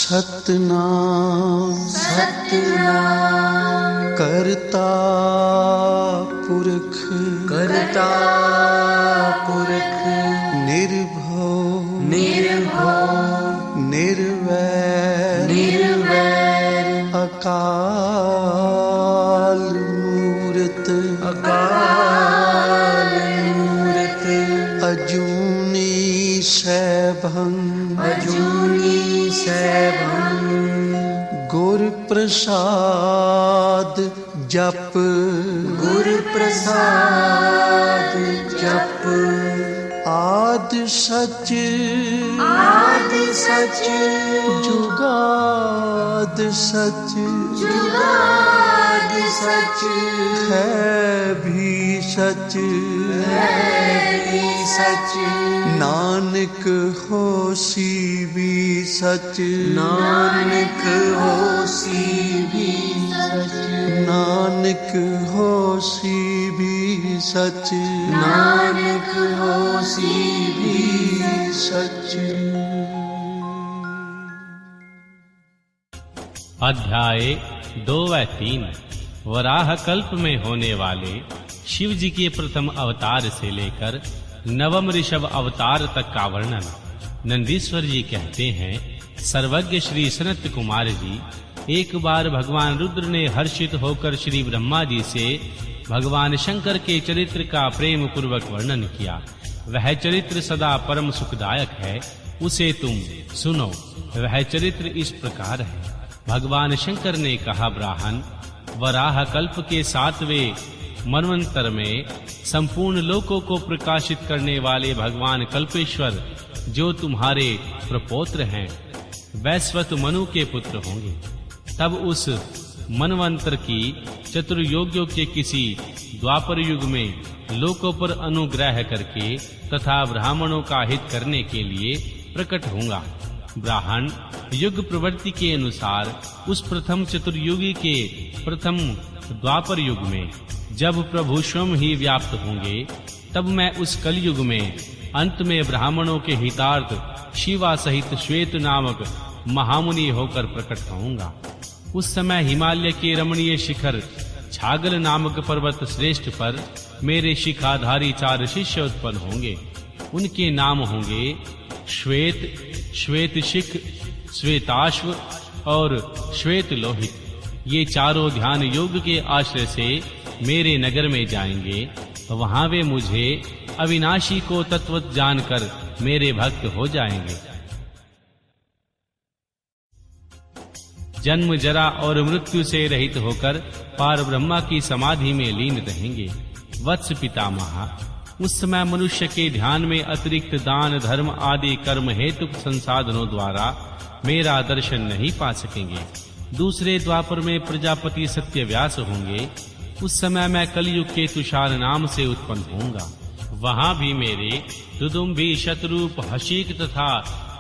सतनाम सतनाम करता पुरख निर्भव निर्वैर अकाल मूरत अजूनी सैभं गुर प्रसाद जप आद सच जुगाद सच है भी सच नानक होसी भी सच नानक होसी भी सच। अध्याय 2 व 3 वराह कल्प में होने वाले शिव जी के प्रथम अवतार से लेकर नवम ऋषभ अवतार तक का वर्णन। नंदीश्वर जी कहते हैं, सर्वज्ञ श्री सनत कुमार जी, एक बार भगवान रुद्र ने हर्षित होकर श्री ब्रह्मा जी से भगवान शंकर के चरित्र का प्रेम पूर्वक वर्णन किया। वह चरित्र सदा परम सुखदायक है, उसे तुम सुनो। वह चरित्र इस प्रकार है। भगवान शंकर ने कहा, ब्राह्मण, वराह कल्प के 7वें मनवंतर में संपूर्ण लोकों को प्रकाशित करने वाले भगवान कल्पेश्वर जो तुम्हारे प्रपौत्र हैं, वैश्वत मनु के पुत्र होंगे। तब उस मनवंतर की चतुर्योगियों के किसी द्वापर युग में लोकों पर अनुग्रह करके तथा ब्राह्मणों का हित करने के लिए प्रकट होऊंगा। ब्राह्मण युग प्रवृत्ति के अनुसार उस प्रथम चतुर्युगी के प्रथम द्वापर युग में जब प्रभु स्वयं ही व्याप्त होंगे, तब मैं उस कलयुग में अंत में ब्राह्मणों के हितार्थ शिवा सहित श्वेत नामक महामुनि होकर प्रकट होऊंगा। उस समय हिमालय के रमणीय शिखर छागल नामक पर्वत श्रेष्ठ पर मेरे शिखाधारी 4 शिष्य उत्पन्न होंगे। उनके नाम होंगे श्वेत, श्वेतशिख, श्वेताश्व और श्वेत लोहित। ये चारों ध्यान योग के आश्रय से मेरे नगर में जाएंगे। वहां वे मुझे अविनाशी को तत्वत जानकर मेरे भक्त हो जाएंगे। जन्म जरा और मृत्यु से रहित होकर पार ब्रह्मा की समाधि में लीन रहेंगे। वत्स पितामह, उस समय मनुष्य के ध्यान में अतिरिक्त दान धर्म आदि कर्म हेतु संसाधनों द्वारा मेरा दर्शन नहीं पा सकेंगे। दूसरे द्वापर में प्रजापति सत्यव्यास होंगे। उस समय मैं कलयुग के तुषार नाम से उत्पन्न होऊंगा। वहां भी मेरे दुदुम्भी, शतरूप, हशीक तथा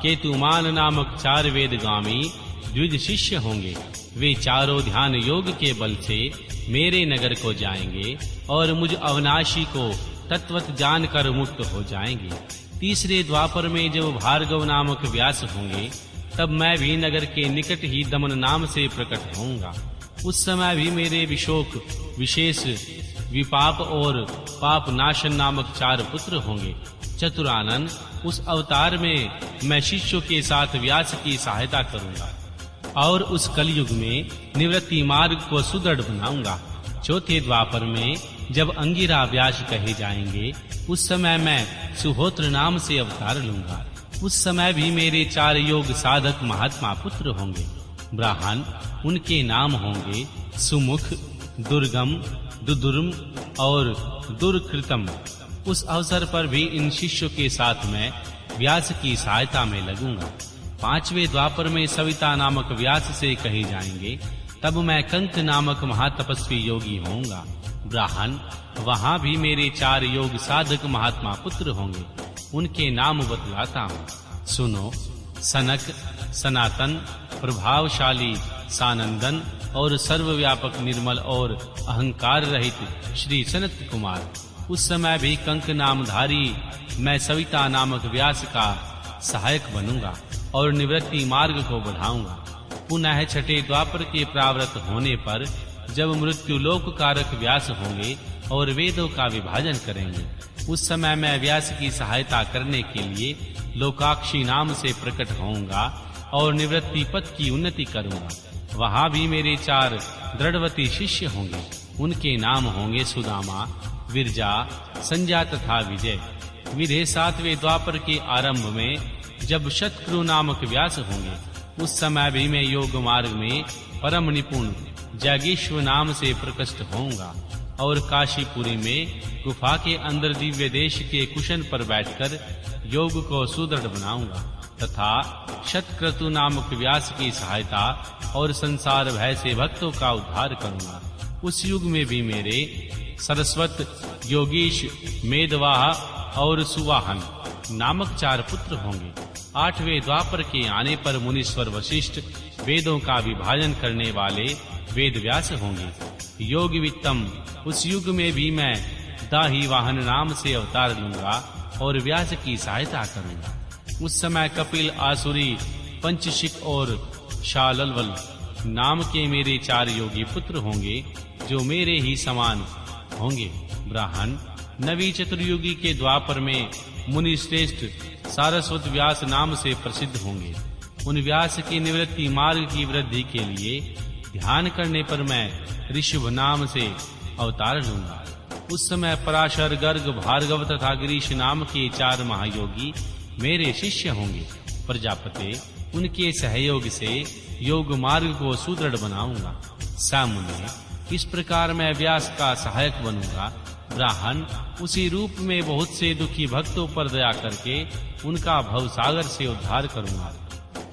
केतुमान नामक 4 वेदगामी द्विज शिष्य होंगे। वे चारों ध्यान योग के बल से मेरे नगर को जाएंगे और मुझ अविनाशी को तत्वत जानकर मुक्त हो जाएंगे। तीसरे द्वापर में जब भार्गव नामक व्यास होंगे, तब मैं भी नगर के निकट ही दमन नाम से प्रकट होऊंगा। उस समय भी मेरे विशोक, विशेष, विपाप और पाप नाशन नामक 4 पुत्र होंगे। चतुरानन, उस अवतार में मैं शिष्यों के साथ व्यास की सहायता करूंगा और उस कलयुग में निवृत्ति मार्ग को सुदृढ़ बनाऊंगा। चौथे द्वापर में जब अंगिरा व्यास कहे जाएंगे, उस समय मैं सुहोत्र नाम से अवतार लूंगा। उस समय भी मेरे 4 योग साधक महात्मा पुत्र होंगे। ब्राह्मण, उनके नाम होंगे सुमुख, दुर्गम, दुदुर्म और दुर्कृतम। उस अवसर पर भी इन शिष्यों के साथ मैं व्यास की सहायता में लगूंगा। 5वें द्वापर में सविता नामक व्यास से कहे जाएंगे, तब मैं कंक नामक महातपस्वी योगी होऊंगा। ब्राह्मण, वहां भी मेरे 4 योग साधक महात्मा पुत्र होंगे। उनके नाम बतलाता हूँ, सुनो। सनक, सनातन, प्रभावशाली, सानंदन, और सर्वव्यापक निर्मल और अहंकार रहित श्री सनत कुमार। उस समय भी कंक नामधारी मैं सविता नामक व्यास का सहायक बनूंगा और निवृत्ति मार्ग को बढ़ाऊंगा। पुनः छठे द्वापर के प्रावृत होने पर जब मृत्यु लोक कारक व्यास होंगे और वेदों का विभाजन करेंगे, उस समय मैं व्यास की सहायता करने के लिए लोकाक्षी नाम से प्रकट होऊंगा और निवृत्ति पथ की उन्नति करूंगा। वहां भी मेरे 4 दृढ़वती शिष्य होंगे। उनके नाम होंगे सुदामा, विरजा, संजय तथा विजय। विधे 7वें द्वापर के आरंभ में जब शतक्रु नामक व्यास होंगे, उस समय भी मैं योग मार्ग में परम निपुण जागेश्वर नाम से प्रकट होऊंगा और काशीपुरी में गुफा के अंदर दिव्य देश के कुशन पर बैठकर योग को सुदृढ़ बनाऊंगा तथा शतक्रतु नामक व्यास की सहायता और संसार भय से भक्तों का उद्धार करूंगा। उस युग में भी मेरे सरस्वत, योगीश, मेदवाह और सुवाहन नामक 4 पुत्र होंगे। 8वें द्वापर के आने पर मुनीश्वर वशिष्ठ वेदों का विभाजन करने वाले वेद व्यास होंगे। योग वित्तम, उस युग में भी मैं दाही वाहन नाम से अवतार लूंगा और व्यास की सहायता करूंगा। उस समय कपिल, आसुरी, पंचशिक और शालवल नाम के मेरे 4 योगी पुत्र होंगे जो मेरे ही समान होंगे। ब्राह्मण नवी चतुर्युगी के द्वापर में मुनि श्रेष्ठ सारस्वत व्यास नाम से प्रसिद्ध होंगे। उन व्यास की निवृत्ति मार्ग की वृद्धि के लिए ध्यान करने पर मैं ऋषभ नाम से अवतार लूंगा। उस समय पराशर, गर्ग, भार्गव तथा गिरीश नाम के 4 महायोगी मेरे शिष्य होंगे। प्रजापति उनके सहयोग से योग मार्ग को सुदृढ़ बनाऊंगा। सामुने, इस प्रकार मैं व्यास का सहायक बनूंगा। ब्राह्मण उसी रूप में बहुत से दुखी भक्तों पर दया करके उनका भवसागर से उद्धार करूंगा।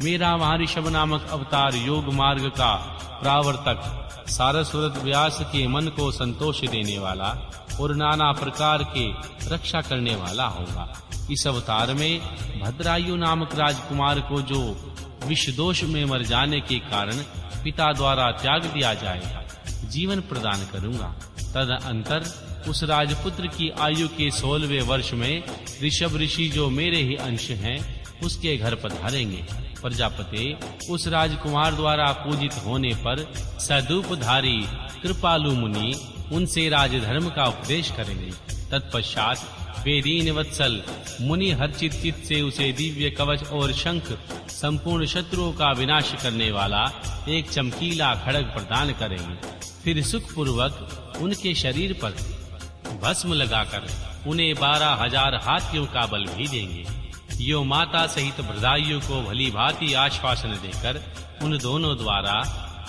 मेरा महर्षभ नामक अवतार योग मार्ग का प्रावर्तक, सारस्वत व्यास के मन को संतोष देने वाला और नाना प्रकार के रक्षा करने वाला होगा। इस अवतार में भद्रायु नामक राजकुमार को जो विष दोष में मर जाने के कारण पिता द्वारा त्याग दिया जाएगा, जीवन प्रदान करूंगा। तदनंतर उस राजपुत्र की आयु के 16वें वर्ष में ऋषभ ऋषि जो मेरे ही अंश हैं उसके घर पधारेंगे। प्रजापति उस राजकुमार द्वारा पूजित होने पर सदूपधारी कृपालु मुनि उनसे राजधर्म का उपदेश करेंगे। तत्पश्चात वे दीन वत्सल मुनि हर्षित चित्त से उसे दिव्य कवच और शंख, संपूर्ण शत्रुओं का विनाश करने वाला एक चमकीला खड्ग प्रदान करेंगे। फिर सुख पूर्वक उनके शरीर पर भस्म लगाकर उन्हें 12,000 हाथियों का बल भी देंगे। यो माता सहित भद्रायु को भली भांति आश्वासन देकर उन दोनों द्वारा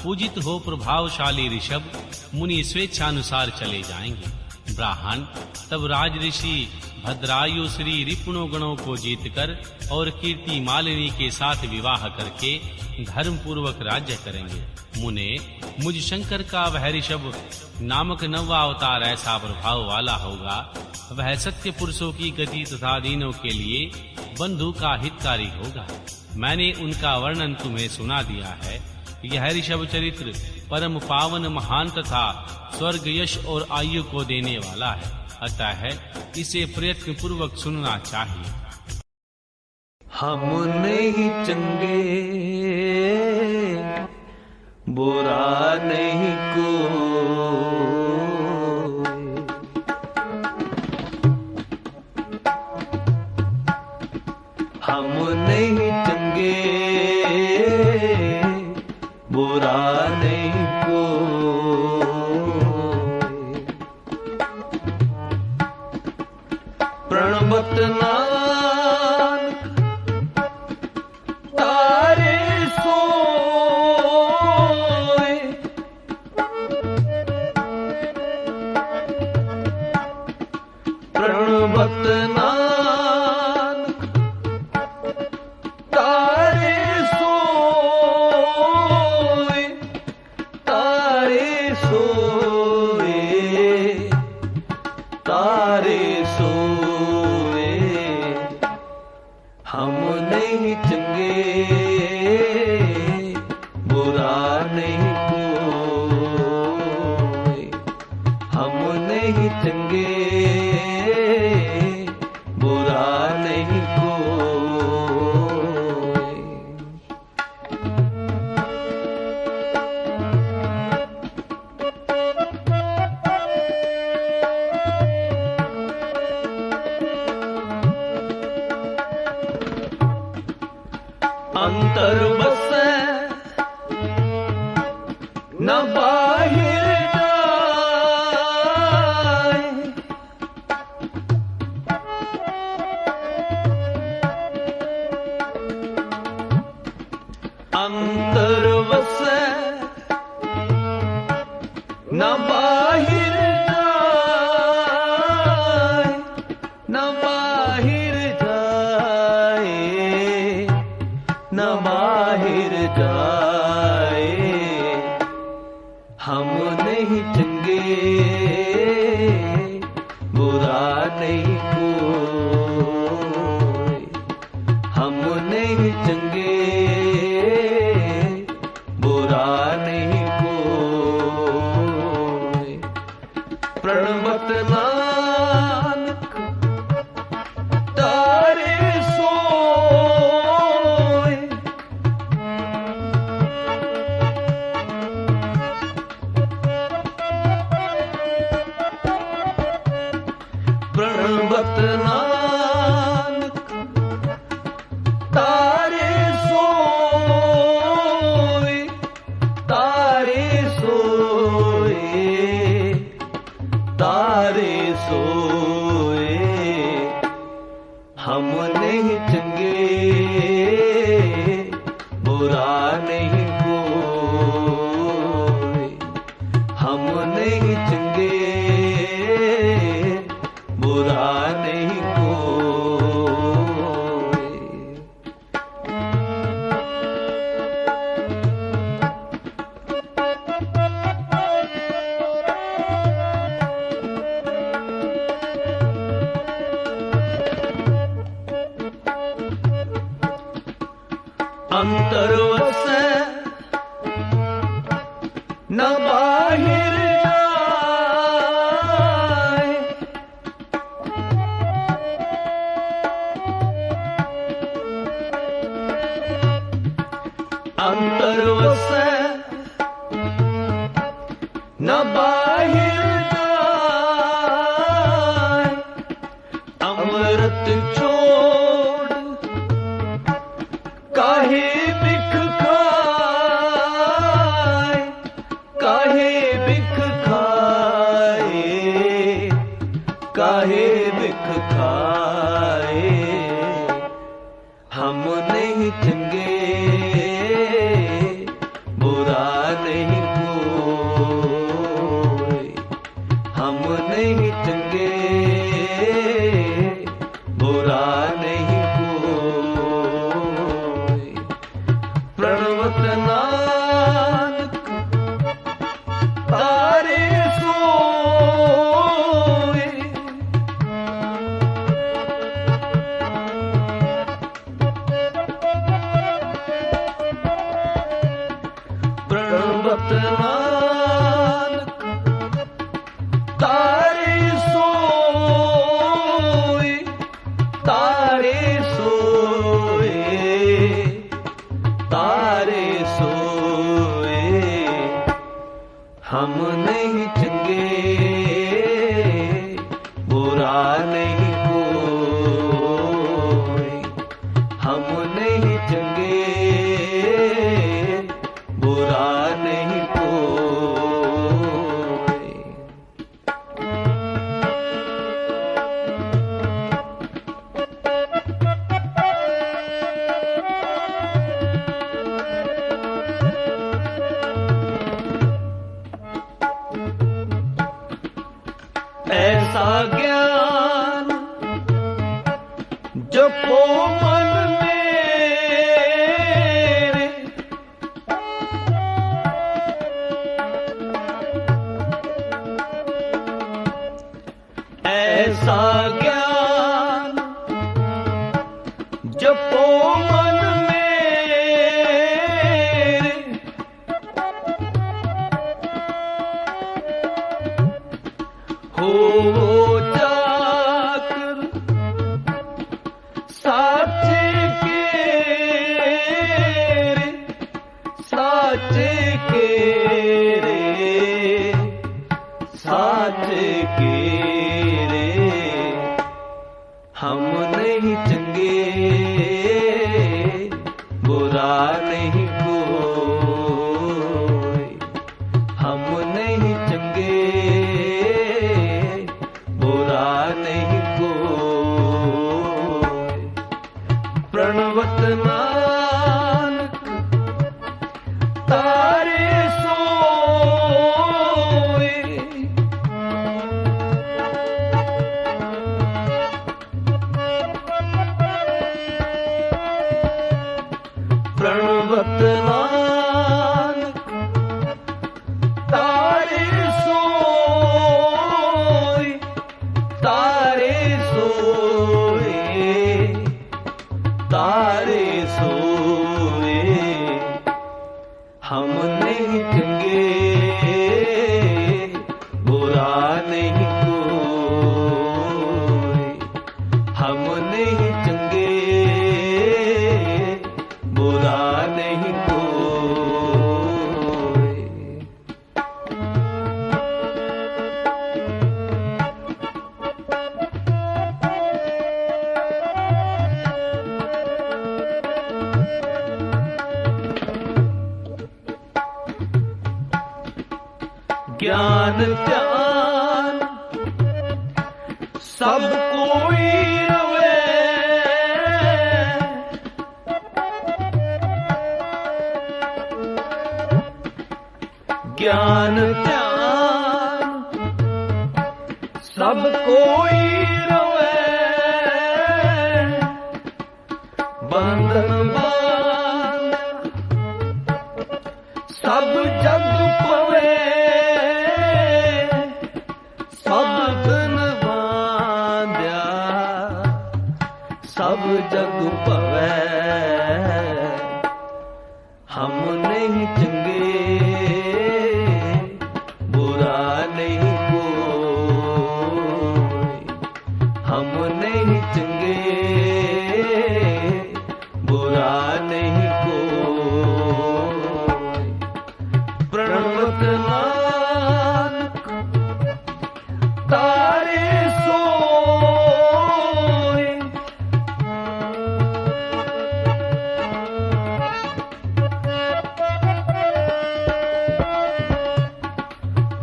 पूजित हो प्रभावशाली ऋषभ मुनि स्वेच्छानुसार चले जाएंगे। ब्राह्मण तब राज ऋषि भद्रायु श्री रिपुणों गणों को जीतकर और कीर्ति मालिनी के साथ विवाह करके धर्म पूर्वक राज्य करेंगे। मुने मुझ शंकर का वह ऋषभ नामक 9वां अवतार ऐसा प्रभाव वाला होगा, वह सत्य पुरुषों की गति तथा दीनों के लिए बंधु का हितकारी होगा। मैंने उनका वर्णन तुम्हें सुना दिया है। यह ऋषभ चरित्र परम पावन, महान तथा स्वर्ग, यश और आयु को देने वाला है। अतः इसे प्रयत्न पूर्वक सुनना चाहिए। हम नहीं चंगे, बुरा नहीं कोई, हम नहीं चंगे, बुरा नहीं कोई। प्रणवत नानक तारे सोए, प्रणवत नानक तारे सोए, तारे सोए, तारे सोए। हम नहीं चंगे, बुरा नहीं कोई। न बाहिर जाए, अंतर वसे न बाहिर जाए, न बाहिर जाए, न बाहिर जाए। हम नहीं चंगे बुरा नहीं कोई, हम नहीं चंगे बुरा नहीं कोई। प्रणवत नानक तारे सोए, प्रणवत नानक तारे सोए, तारे सोए, तारे सोए। हम नहीं चंगे बुरा नहीं कोई, हम नहीं चंगे बुरा नहीं कोई। अंतर वसे न बाहिर जाए, अंतर वसे न बाहिर जाए। अमृत छोड़ काहे बिख खाए, काहे बिख खाए, काहे बिख खाए। हम नहीं चंगे बुरा नहीं कोई, हम नहीं चंगे बुरा नहीं कोई। प्रणवत नानक तारे सोए, प्रणवत नानक तारे सोए, तारे सोए, तारे सोए। हम नहीं चंगे बुरा नहीं कोई, हम नहीं चंगे बुरा नहीं कोई। ऐसा ज्ञान जपो मन मेरे, ऐसा ज्ञान जपो मन मेरे। हो जाकर साचे के रे, साचे के रे, साचे के रे। हम नहीं चंगे बुरा नहीं कोई, नानक तारे सोए, तारे सोए, तारे सोए, हम नहीं चंगे बुरा नहीं कोई, हम नहीं चंगे बुरा नहीं कोई। ज्ञान ध्यान सब कोई रवे, ज्ञान ध्यान सब कोई रवे, बंधन बांध सब जग पवे, सब धन बांध्या सब जग पवै, हम नहीं चंगे बुरा नहीं कोई, हम नहीं चंगे बुरा नहीं कोई। प्रणवत नानक तारे सोए,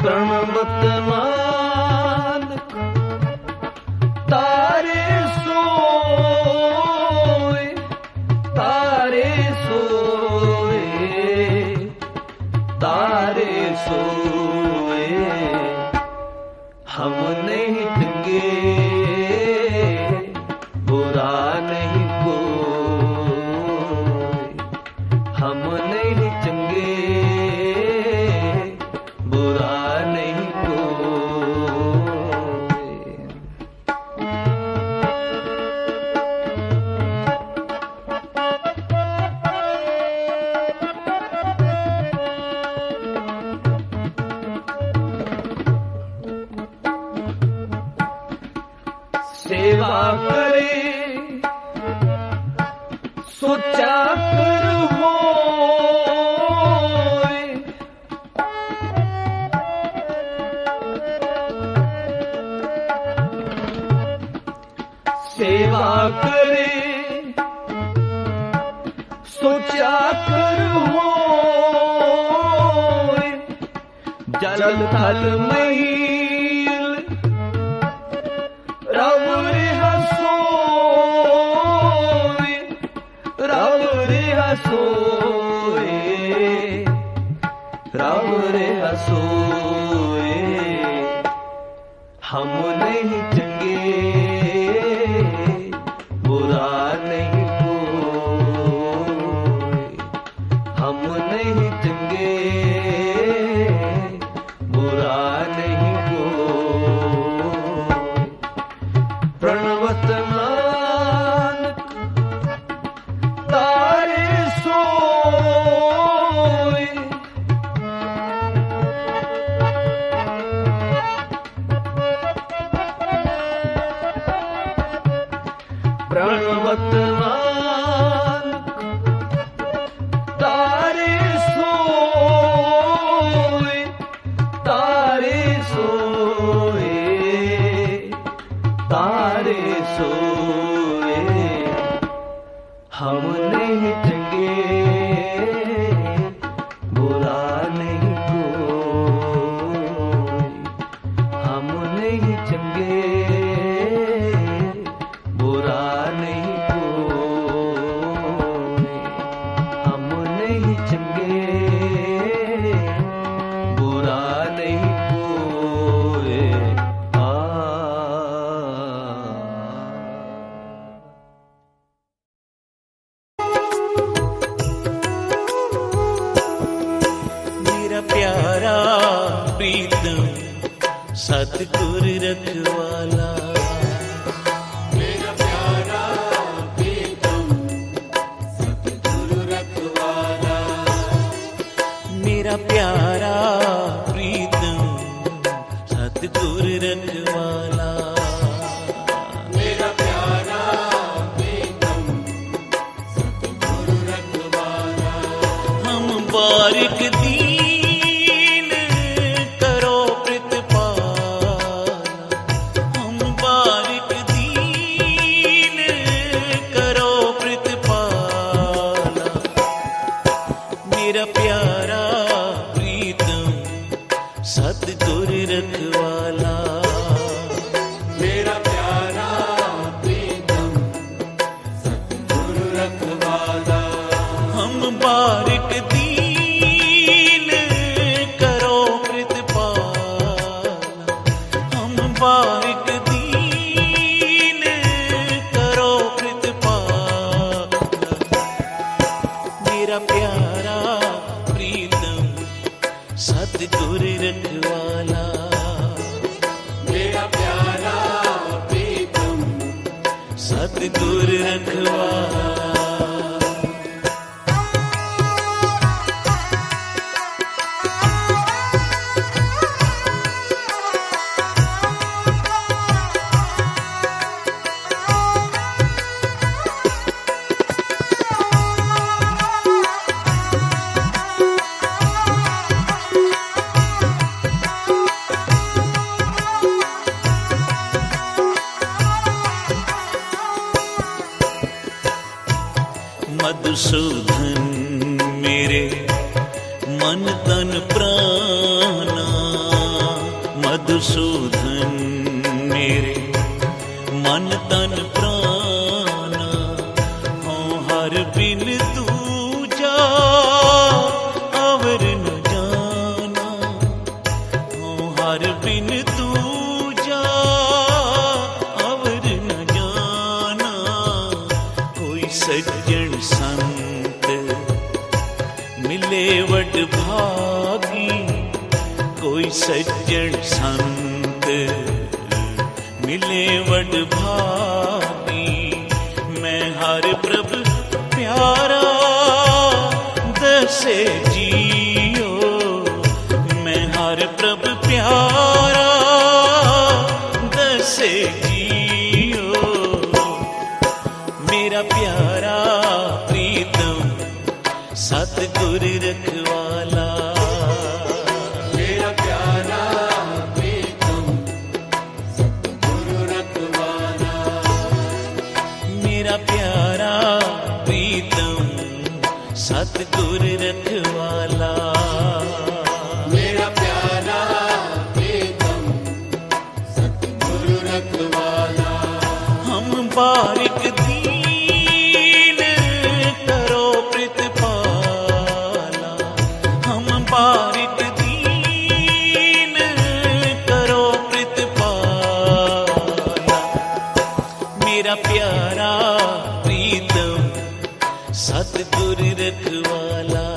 प्रणवत नानक तारे सोए, तारे सोए, तारे सोए, हम नहीं चंगे बुरा नहीं कोई, हम नहीं चंगे बुरा नहीं कोई। सेवा करे सोचा कर होए, सेवा करे सोचा कर होए, जल थल महील रव रे हसोए, रव रे हसोए, रव रे हसोए, हम नहीं चंगे बुरा नहीं कोई, हम नहीं चंगे बुरा नहीं कोई। प्रणवत नानक तारे सोए, सतगुर रखवाला। मेरा प्यारा प्रीतम सतगुरु रखवाला। मेरा प्यारा प्रीतम सतगुर रखवाला। मेरा प्यारा प्रीतम सतगुरु रखवाला। हम बारिक दीन करो प्रतिपाला। हम बारिक दीन करो प्रतिपाला। मेरा प्यारा प्रीतम सतगुर रखवाला। मेरा प्यारा प्रीतम सतगुरु रखवाला। हम बारिक दीन करो प्रतिपाला। हम बारिक दीन करो प्रतिपाला। मेरा प्यारा प्रीतम सतगुर रखवाला। मेरा प्यारा प्रीतम सतगुर रखवाला। मधुसूदन मेरे मन तन प्राणा। मधुसूदन मेरे मन तन प्राणा। हों हर बिन दूजा अवर न जाना। हों हर बिन दूजा अवर न जाना। कोई सज्जन संत मिले वड भागी। कोई सज्जन संत मिले वड भागी। मैं हर प्रभ प्यारा दसे जियो। मैं हर प्रभ प्यारा दसे जियो। मेरा प्यारा प्रीतम सतगुर रखवाला। मेरा प्यारा प्रीतम सतगुरु रखवाला। मेरा प्यारा प्रीतम सतगुर रखवाला। मेरा प्यारा प्रीतम सतगुरु रखवाला। हम बारिक दीन करो प्रतिपाला। हम बारिक दीन करो प्रतिपाला। मेरा प्यारा प्रीतम सतगुर रखवाला।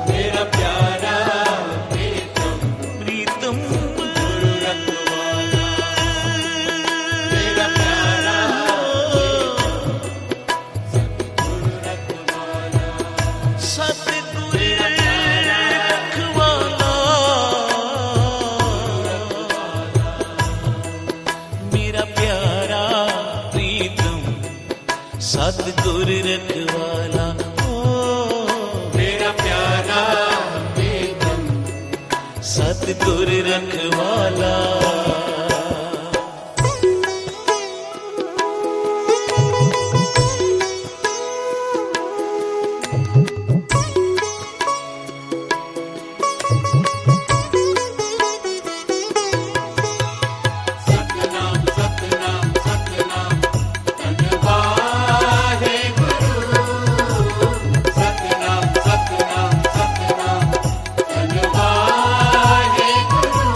मेरा प्यारा प्रीतम प्रीतम गुरु रखवाला। मेरा प्यारा सतगुरु रखवाला। सतगुर रखवाला। मेरा प्यारा प्रीतम सतगुर रखवाला। ओ मेरा प्यारा प्रीतम सतगुर रखवाला। सतनाम सतनाम सतनाम धन वाहेगुरु। सतनाम सतनाम सतनाम धन वाहेगुरु।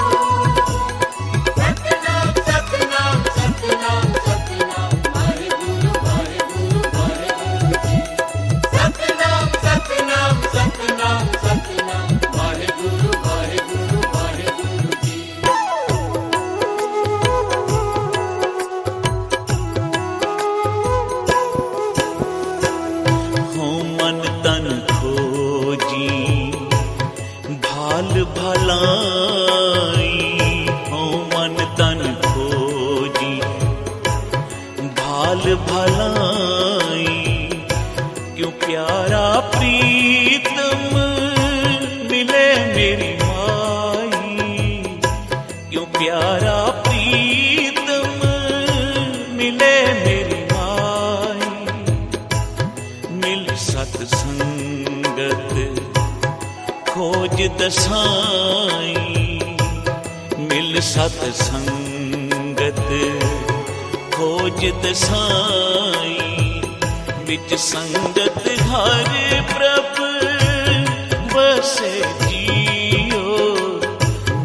खोज दसाई मिल सत संगत खोज दसाई विच संगत हर प्रभ बसे जियो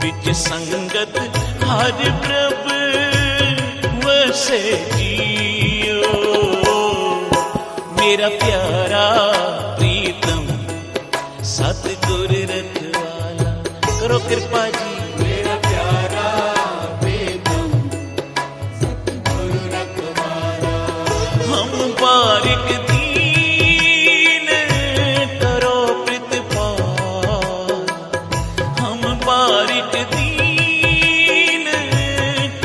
विच संगत हर प्रभ बसे जियो मेरा प्यारा प्रीतम सतगुर रखवाला करो कृपा जी मेरा प्यारा प्रीतम सतगुर रखवाला हम बारिक दीन करो प्रतिपाल हम बारिक दीन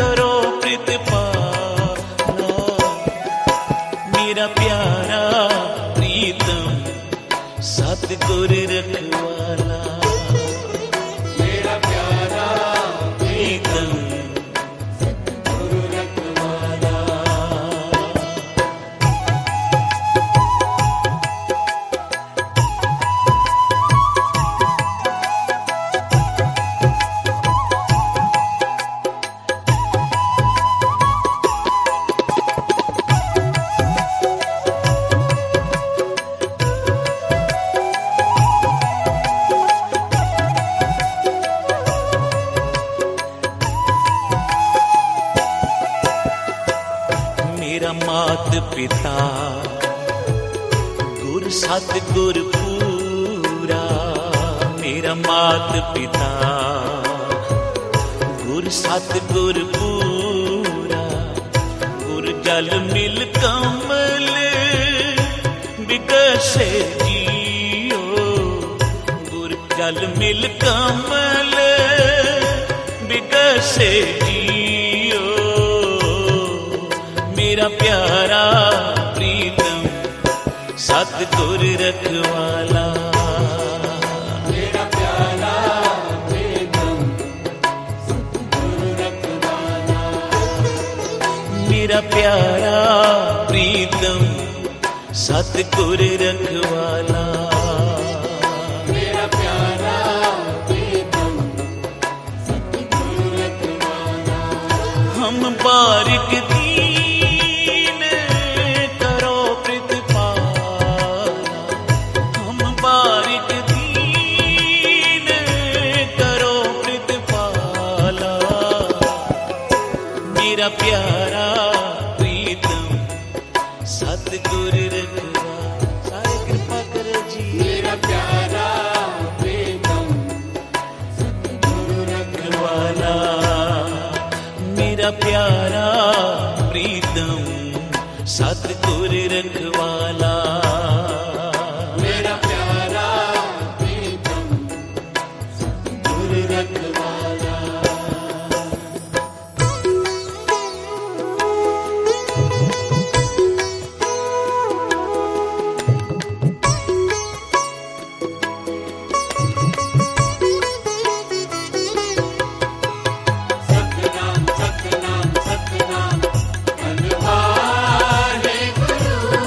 करो प्रतिपाल मेरा प्यारा प्रीतम सतगुर रखवाला मेरा प्यारा प्रीतम सतगुर रखवाला मेरा मात पिता गुर सतगुर पूरा मेरा मात पिता गुर सतगुर पूरा गुर जल मिल कमल बिकसे जियो गुर जल मिल कमल बिकसे जियो मेरा प्यारा प्रीतम सतगुर रखवाला मेरा प्यारा प्रीतम सतगुर रखवाला मेरा प्यारा प्रीतम सतगुर रखवाला मेरा प्यारा प्रीतम सतगुर रखवाला हम बारिक दीन करो प्रतिपाला हम बारिक दीन करो प्रतिपाला मेरा प्यारा प्रीतम सतगुर रखवाला सारे कृपा करो जी मेरा प्यारा प्रीतम सतगुर रखवाला मेरा प्यारा प्रीतम सतगुर रखवाला मेरा प्यारा प्रीतम सतगुर रखवाला सतनाम सतनाम सतनाम धन्यवाद गुरु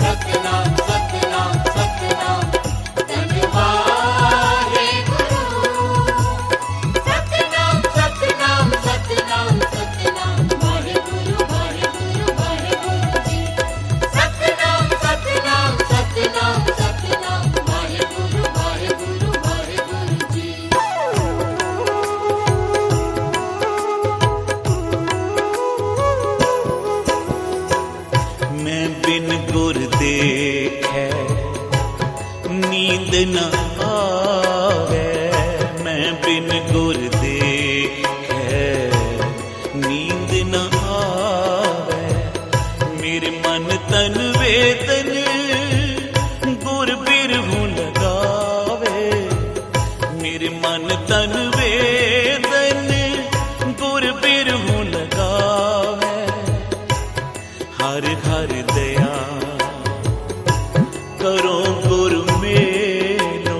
सतनाम सतनाम सतनाम धन्यवाद गुरु सतनाम सतनाम सतनाम सतनाम वाहेगुरु वाहेगुरु वाहेगुरु जी सतनाम सतनाम सतनाम सतनाम वाहेगुरु वाहेगुरु वाहेगुरु जी मैं बिन गुर देखे नींद न आवे मैं बिन गुर देखे नींद न आवे मेरे मन तन वेदन गुर बिरहु लगावे मेरे मन तन वेदन गुर बिरहु लगावे हर हर दया करो गुरु मेलो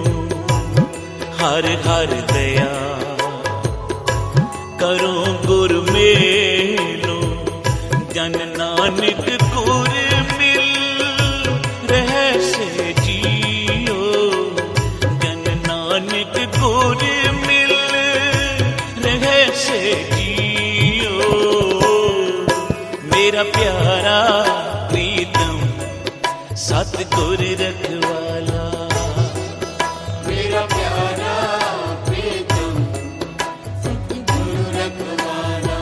हर हर दया करो गुरु मेलो जन नानक गुर मिल रह से जियो जन नानक गुर मिल रहे से जियो। मेरा प्यारा प्रीतम सतगुर रखवाला, मेरा प्यारा प्रीतम सतगुरु रखवाला,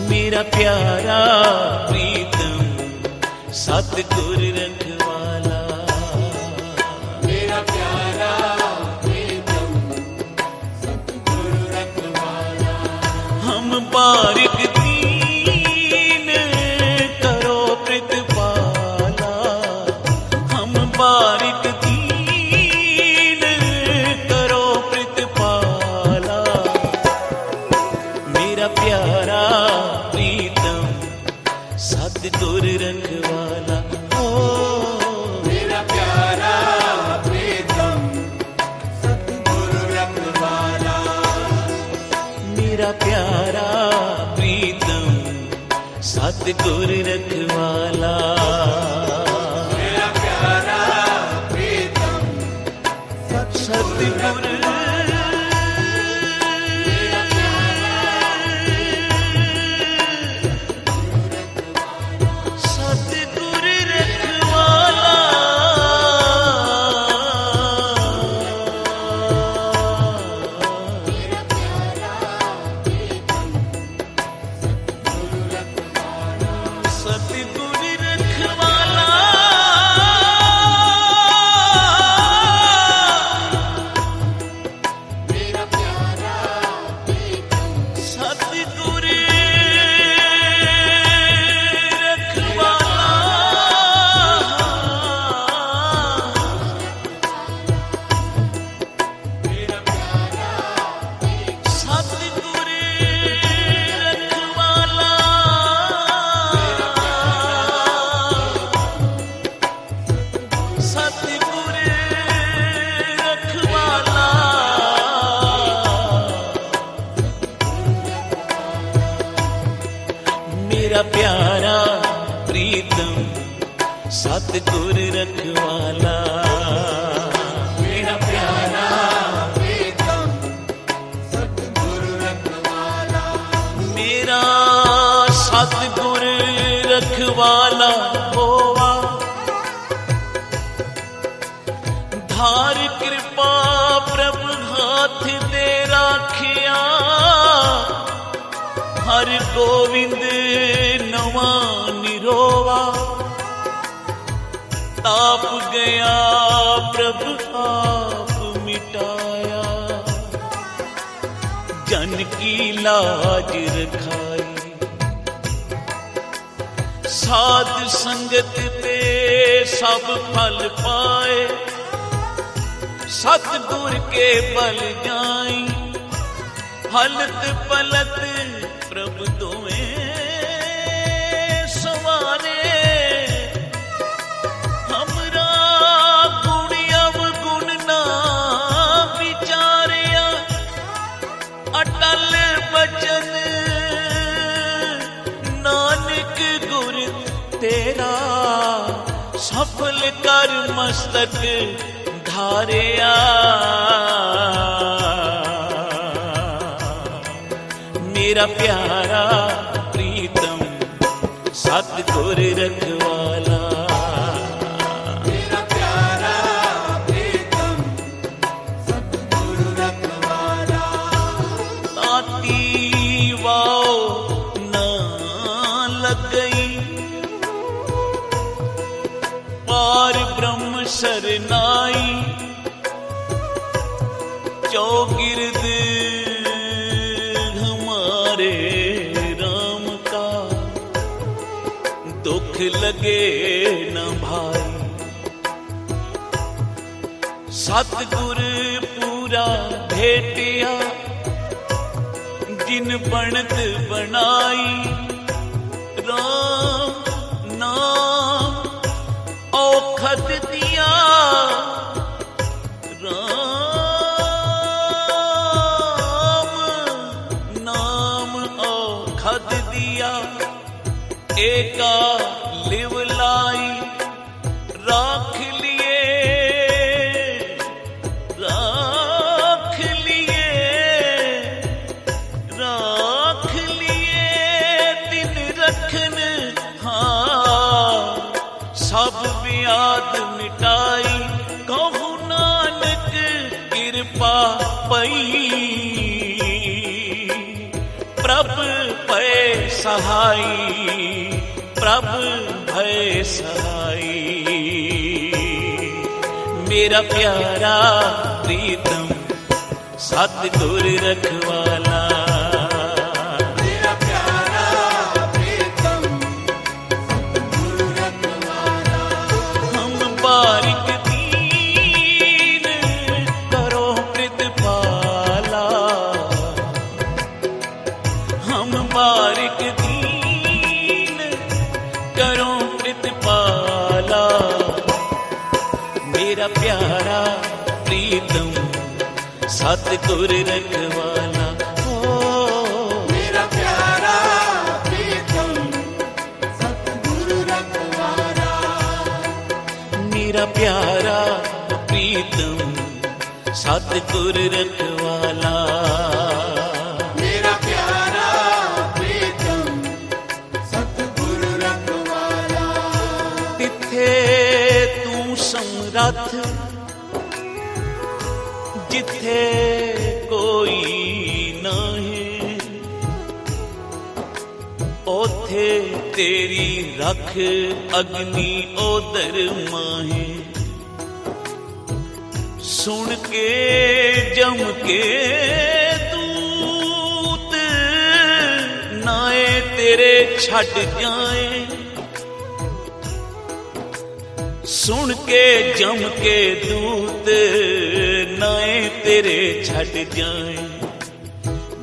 मेरा प्यारा प्रीतम सतगुर रखवाला, मेरा प्यारा प्रीतम सतगुरु रखवाला। हम बारिक दीन करो प्रतिपाला, हम बारिक दीन करो प्रतिपाला। मेरा प्यारा प्रीतम सतगुर रखवाला, ओ मेरा प्यारा प्रीतम सतगुरु रखवाला, मेरा प्यारा प्रीतम सतगुर रखवाला, मेरा प्यारा प्रीतम सतगुर सतगुर रखवाला। सतगुर रखवाला, मेरा प्यारा प्रीतम सतगुर रखवाला। मेरा प्यारा सतगुर रखवाला, सतगुर रखवाला। मेरा प्यारा प्रीतम सतगुर रखवाला, मेरा प्यारा प्रीतम सतगुरु रखवाला, मेरा सतगुर रखवाला होवा। धार कृपा प्रभु हाथ दे राखिया, हर गोविंद नवा निरोवा। ताप गया प्रभु आप मिटाया, जन की लाज रखाई। साध संगत पे सब फल पाए, सतगुर के बल जाई। हलत पलत प्रभु दोवें सवारे, हमरा गुण अवगुण ना विचारिया। अटल बचन नानक गुर तेरा, सफल कर मस्तक धारिया। मेरा प्यारा प्रीतम सतगुर रखवाला, मेरा प्यारा प्रीतम सतगुरु रखवाला, ताती वाओ ना लगई। पार ब्रह्म सरनाई, चौगिर्द हमारे राम का। दुख लगे न भाई, सतगुर पूरा भेटिया। जिन बनत बनाई, राम नाम औखद दिया। राम नाम औखद दिया, एका लिव लाई। राख लिए राम पई प्रभ भय सहाई, प्रभ भय सहाई। मेरा प्यारा प्रीतम सतगुर रखवाला, मेरा प्यारा प्रीतम सतगुरु रखवाला। हम बारिक दीन करो प्रतिपाला, हम बारिक दीन करो प्रतिपाला। मेरा प्यारा प्रीतम सतगुर रखवाला, मेरा प्यारा प्रीतम सतगुरु रखवाला। मेरा प्यारा प्रीतम सतगुर रखवाला। मेरा प्यारा प्रीतम सतगुरु रखवाला। तिथे तू समरथ जिथे कोई नहीं, ओथे तेरी रख अग्नि ओदर माहे। सुन के जम के दूत नाए तेरे छट जाए, सुन के जम के दूत नाए तेरे छट जाए।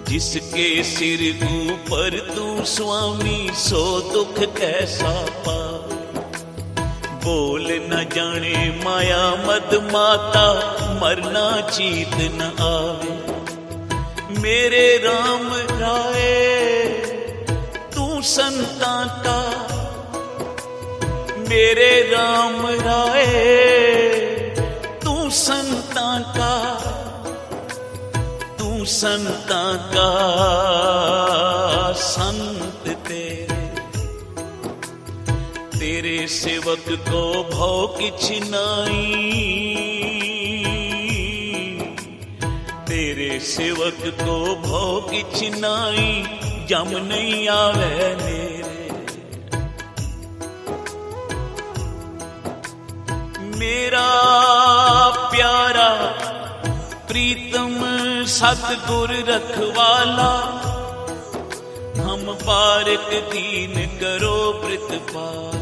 जिसके सिर ऊपर तू स्वामी सो दुख कैसा पाए। बोल न जाने माया मद माता मरना चीत न आवे। मेरे राम राय तू संतां का, मेरे राम राय तू संतां का, तू संतां का संत तेरे। तेरे सेवक को भौ किछ नाई, तेरे सेवक को भौ किछ नाई। जम नहीं आवे मेरे, मेरा प्यारा प्रीतम सतगुर रखवाला। हम बारिक दीन करो प्रतिपाल।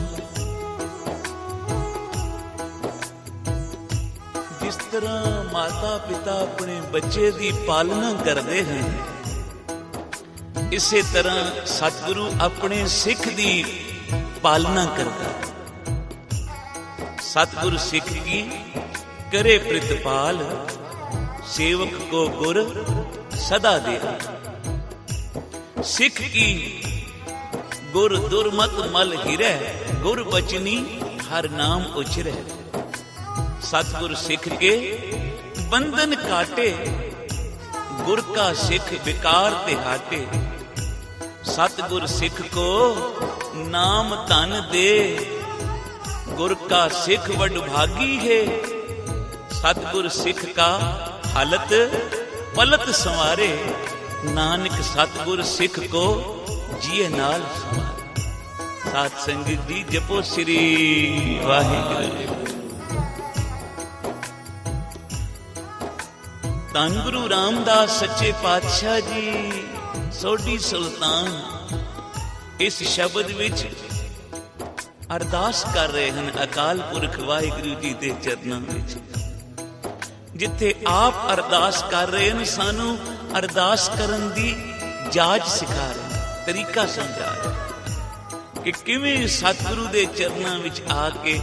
जिस तरह माता पिता अपने बच्चे की पालना करते हैं, इसे तरह सतगुरु अपने सिख की पालना करता है। सतगुरु सिख की करे प्रतिपाल, सेवक को गुर सदा दे। सिख की गुर दुर्मत मल हिरै, गुर बचनी हर नाम उचरै। सतगुरु सिख के बंधन काटे, गुर का सिख विकार ते हाटे। सतगुर सिख को नाम तन दे, गुर का सिख वडभागी है। सतगुर सिख का हालत पलट संवारे। नानक सतगुर सिख को जिए नाल संवारे। सात संगत जी जपो श्री वाहिगुरू। धन गुरु रामदास सच्चे पातशाह जी सोढ़ी सुल्तान इस शब्द विच अरदास कर रहे हैं अकाल पुरख वाहिगुरू जी के चरणों में। जिथे आप अरदास कर रहे हैं, सानू अरदास करन दी जाच सिखा रहे, तरीका समझा रहे कि किवें सतगुरु दे चरणों विच आके